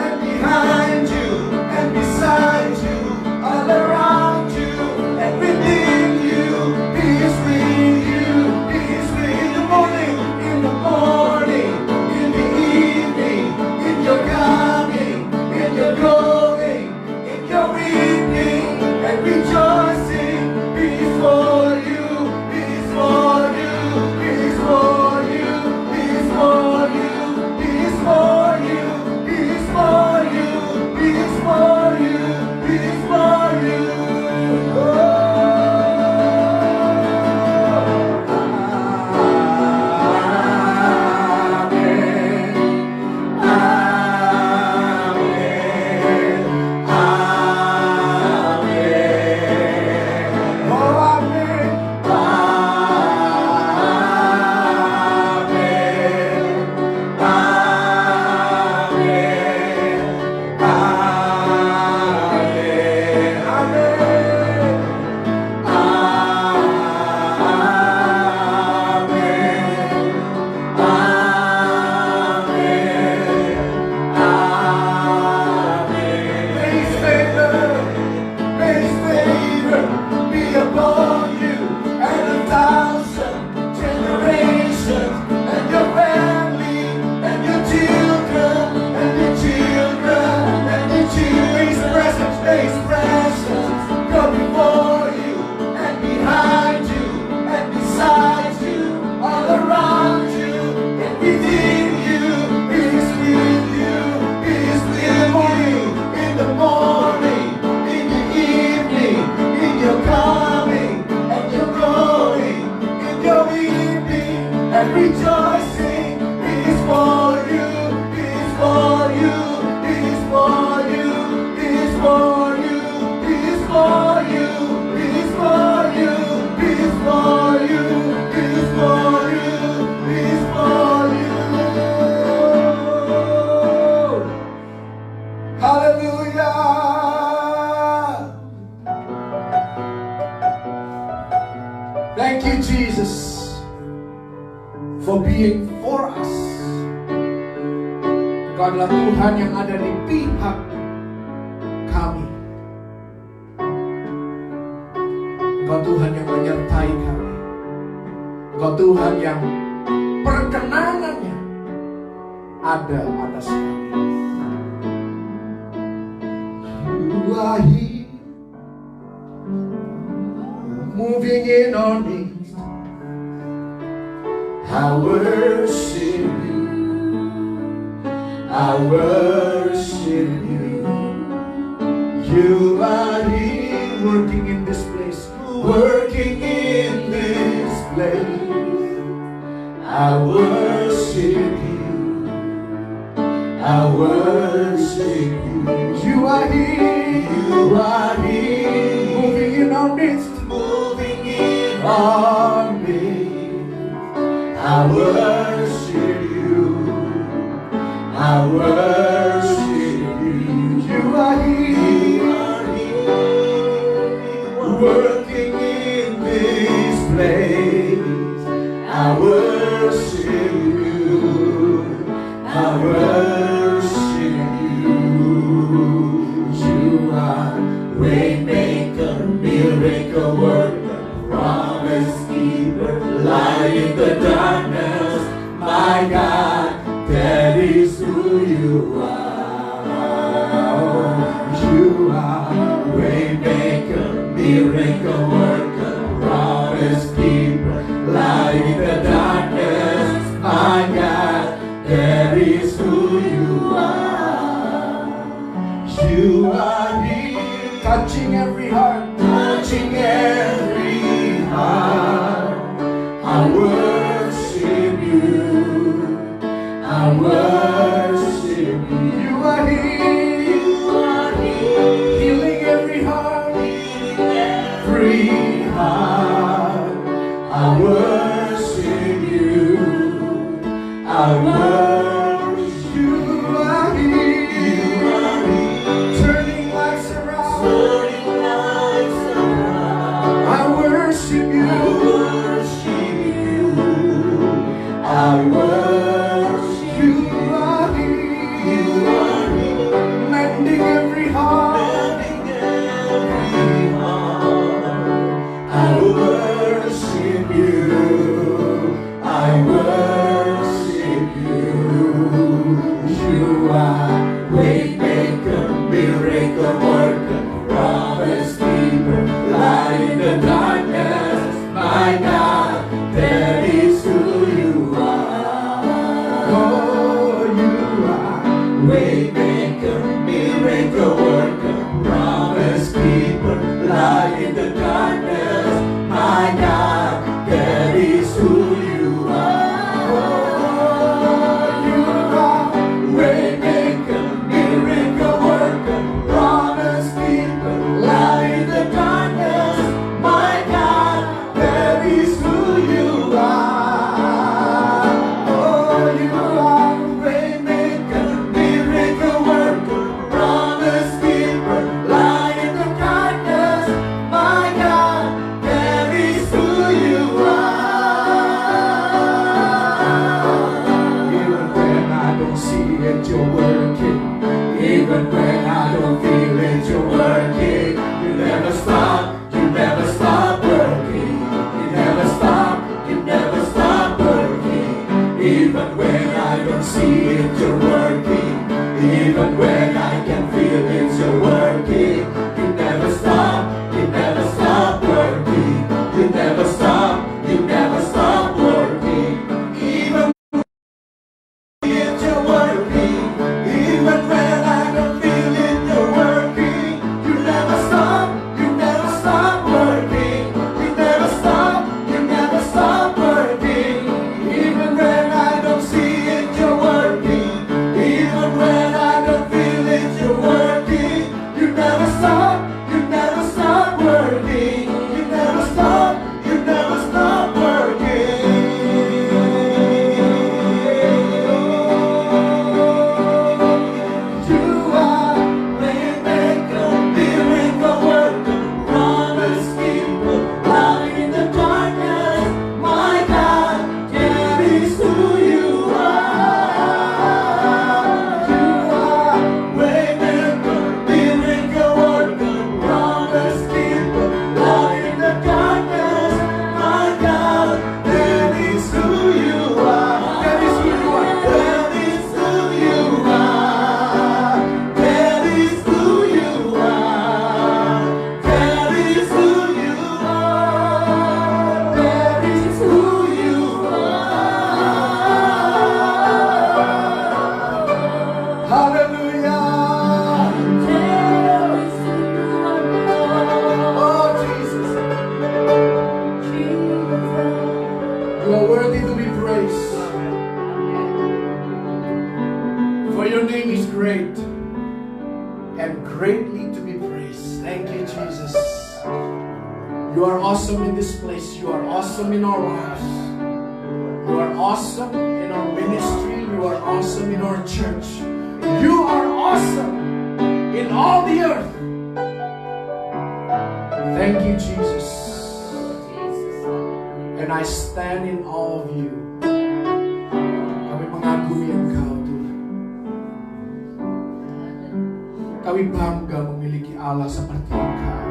and behind you, and beside you, all around you, and within you. He is with you, He is with you in the morning, in the morning, in the evening, in your coming, in your going, in your weeping and rejoicing. He is for you, He is for you, He is for you, He is for you, He is for you, He is for you, He is for you, He is for you. Oh, amen, amen, amen. Oh, amen, His presence go before you, and behind you, and beside you, all around you, and within you. He is with you, He is with you, in the morning, in the evening, in your coming, and your going, in your weeping and rejoicing. He is for you, He is for you, He is for you, He is for you, He is for you, He is for you, He is for you, He is for you, He is for you. Hallelujah. Thank you, Jesus, for being for us. Engkau adalah Tuhan yang ada di pihak kami. Engkau Tuhan yang menyertai kami. Engkau Tuhan yang perkenanannya ada atas kami. You are here, moving in our midst. I worship you, I worship you. You are here, working in this place, working in this place. place. I worship you. I worship you. You are here. You are here. Moving in our midst. Moving in our midst. I worship you. I worship you. You are here. You are here. Working in this place. I worship you. I worship you. You are waymaker, miracle worker, promise keeper, light in the darkness. My God, that is who you are. You are waymaker, miracle worker, promise keeper, light in the darkness. My God, that is who you are. You are here, touching every heart, touching every heart. I worship you. I worship you. You are here. You are here. Healing every heart. Healing every heart. I worship you. I worship you. You are here. You are here. Turning lives around. Turning lives around. I worship you. I worship you. I worship you. You are here. You are here. Mending every heart. Mending every heart. I worship you. I worship you. You are waymaker, miracle worker, promise keeper, light in the darkness. My God, that is who you are. Oh, you are waymaker, miracle worker, promise keeper, light in the darkness. My God, that is who you are. Oh, you are waymaker, miracle worker, promise keeper, light in the darkness. My God, that is who you are. Oh, you are waymaker, miracle worker, promise keeper, light in the darkness. My God, that is who you are. You are worthy to be praised. For your name is great and greatly to be praised. Thank you, Jesus. You are awesome in this place. You are awesome in our lives. You are awesome in our ministry. You are awesome in our church. You are awesome in all the earth. Thank you, Jesus. And I stand in awe of you. Kami mengagumi Engkau, Tuhan. Kami bangga memiliki Allah seperti Engkau.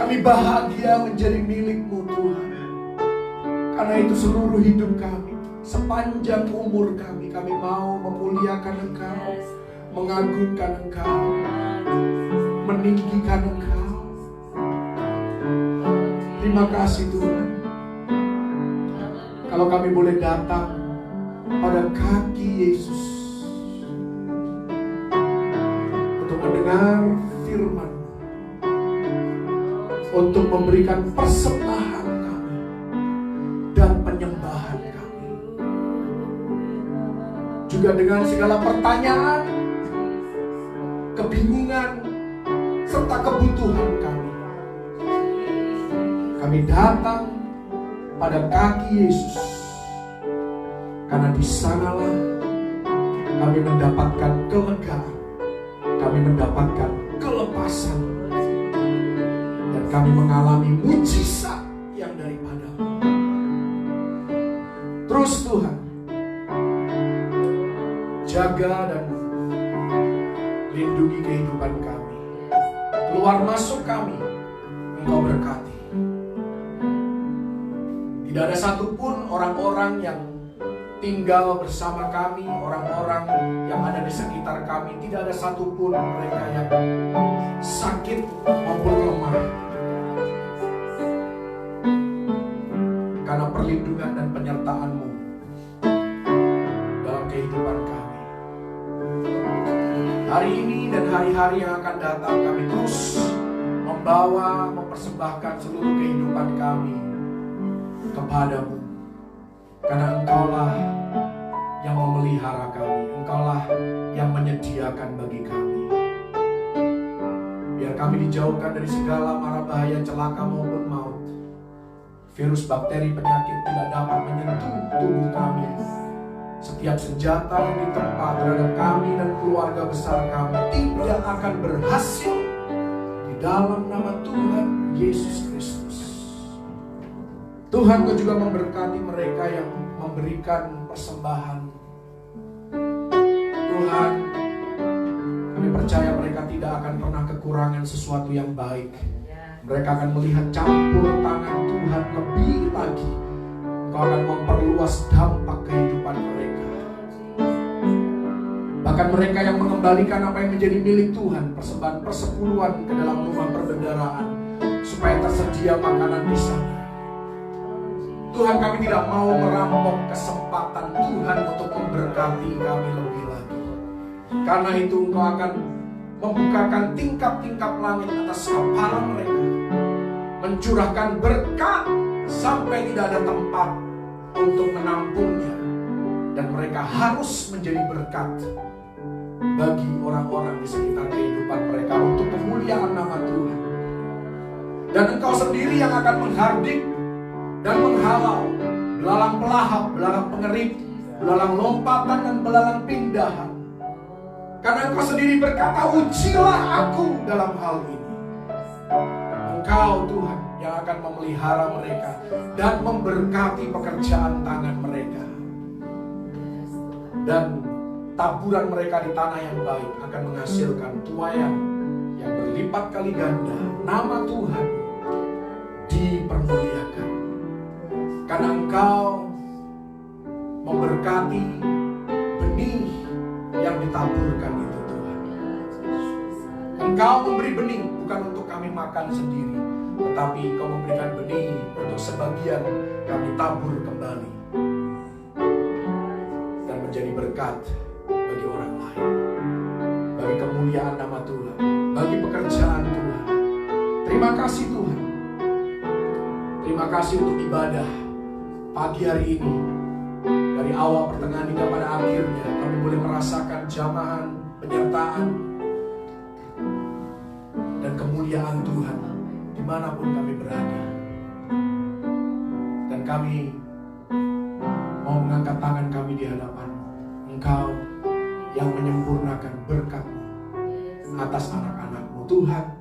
Kami bahagia menjadi milik-Mu, Tuhan. Karena itu seluruh hidup kami, sepanjang umur kami mau memuliakan Engkau, mengagungkan Engkau, meninggikan Engkau. Terima kasih Tuhan. Kalau kami boleh datang pada kaki Yesus untuk mendengar firman, untuk memberikan persembahan kami dan penyembahan kami, juga dengan segala pertanyaan, kebingungan, serta kebutuhan kami. Kami datang pada kaki Yesus, karena di sanalah kami mendapatkan kelegaan, kami mendapatkan kelepasan, dan kami mengalami mujizat yang daripada-Mu. Terus Tuhan, jaga dan lindungi kehidupan kami. Keluar masuk kami, Engkau berkati. Tidak ada satupun orang-orang yang tinggal bersama kami, orang-orang yang ada di sekitar kami, tidak ada satupun mereka yang sakit maupun lemah. Karena perlindungan dan penyertaan-Mu dalam kehidupan kami. Hari ini dan hari-hari yang akan datang, kami terus mempersembahkan seluruh kehidupan kami kepada-Mu. Karena Engkaulah yang memelihara kami, Engkaulah yang menyediakan bagi kami. Biar kami dijauhkan dari segala mara bahaya, celaka maupun maut. Virus, bakteri, penyakit tidak dapat menyentuh tubuh kami. Setiap senjata yang ditempa terhadap kami dan keluarga besar kami tidak akan berhasil di dalam nama Tuhan Yesus Kristus. Tuhan, Kau juga memberkati mereka yang memberikan persembahan. Tuhan, kami percaya mereka tidak akan pernah kekurangan sesuatu yang baik. Mereka akan melihat campur tangan Tuhan lebih lagi. Engkau akan memperluas dampak kehidupan mereka. Bahkan mereka yang mengembalikan apa yang menjadi milik Tuhan, persembahan persepuluhan ke dalam rumah perbendaharaan, supaya tersedia makanan di sana. Tuhan, kami tidak mau merampok kesempatan Tuhan untuk memberkati kami lebih lagi. Karena itu Engkau akan membukakan tingkap-tingkap langit atas kepala mereka, mencurahkan berkat sampai tidak ada tempat untuk menampungnya, dan mereka harus menjadi berkat bagi orang-orang di sekitar kehidupan mereka untuk kemuliaan nama Tuhan. Dan Engkau sendiri yang akan menghardik dan menghalau belalang pelahap, belalang pengerik, belalang lompatan dan belalang pindahan. Karena Engkau sendiri berkata, ujilah aku dalam hal ini. Engkau Tuhan yang akan memelihara mereka dan memberkati pekerjaan tangan mereka. Dan taburan mereka di tanah yang baik akan menghasilkan tuaian yang berlipat kali ganda. Nama Tuhan dipermuliakan. Karena Engkau memberkati benih yang ditaburkan itu, Tuhan. Engkau memberi benih bukan untuk kami makan sendiri, tetapi Engkau memberikan benih untuk sebagian kami tabur kembali dan menjadi berkat bagi orang lain, bagi kemuliaan nama Tuhan, bagi pekerjaan Tuhan. Terima kasih Tuhan. Terima kasih untuk ibadah pagi hari ini. Dari awal, pertengahan hingga pada akhirnya kami boleh merasakan jamahan, penyertaan, dan kemuliaan Tuhan dimanapun kami berada. Dan kami mau mengangkat tangan kami di hadapan-Mu. Engkau yang menyempurnakan berkat-Mu atas anak-anak-Mu. Tuhan,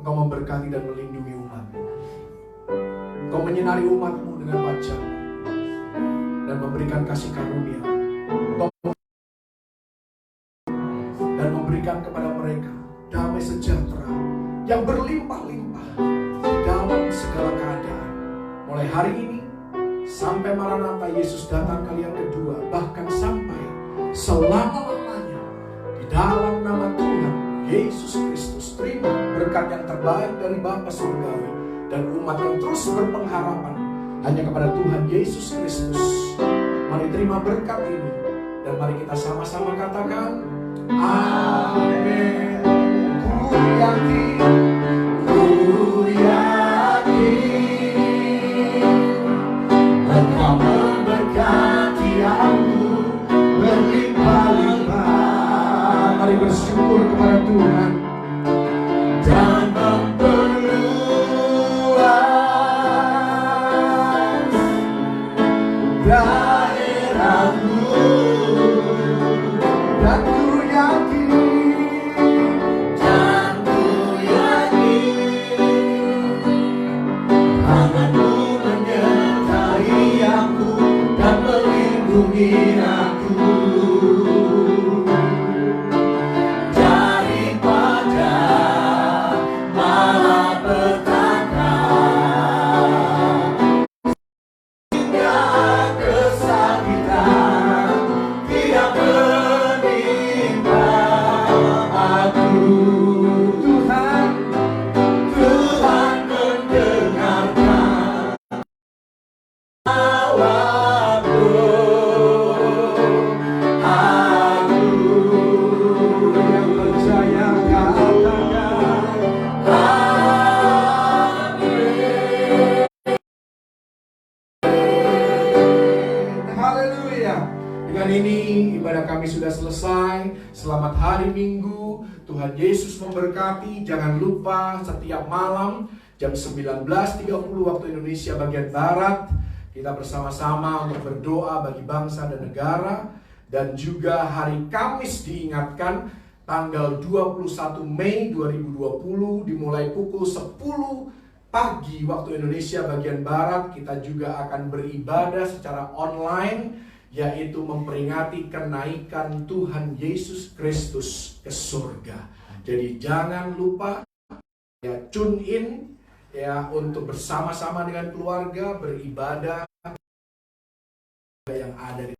Engkau memberkati dan melindungi umat-Mu. Engkau menyinari umat-Mu dengan wajah-Mu dan memberikan kasih karunia. Engkau dan memberikan kepada mereka damai sejahtera yang berlimpah-limpah di dalam segala keadaan. Mulai hari ini sampai Maranatha Yesus datang kali yang kedua, bahkan sampai selama-lamanya, di dalam nama Tuhan Yesus Kristus. Terima berkat yang terbaik dari Bapa Surgawi dan umat yang terus berpengharapan hanya kepada Tuhan Yesus Kristus. Mari terima berkat ini dan mari kita sama-sama katakan amin. Ku yakin, Engkau memberkati aku berlimpah-limpah. Mari bersyukur kepada Tuhan dan memperluas daerahmu. Dan ku yakin tangan-Mu menyertai aku dan melindungi aku daripada malapetaka hingga kesakitan tidak menimpa aku. Tuhan, Tuhan mendengarkan doaku. Aku yang percaya katakan amin. Haleluya. Dengan ini ibadah kami sudah selesai. Selamat hari Minggu. Tuhan Yesus memberkati. Jangan lupa setiap malam jam 19.30 waktu Indonesia bagian Barat kita bersama-sama untuk berdoa bagi bangsa dan negara. Dan juga hari Kamis diingatkan tanggal 21 Mei 2020 dimulai pukul 10 pagi waktu Indonesia bagian Barat. Kita juga akan beribadah secara online, yaitu memperingati kenaikan Tuhan Yesus Kristus ke surga. Jadi jangan lupa ya, tune in ya untuk bersama-sama dengan keluarga beribadah yang ada di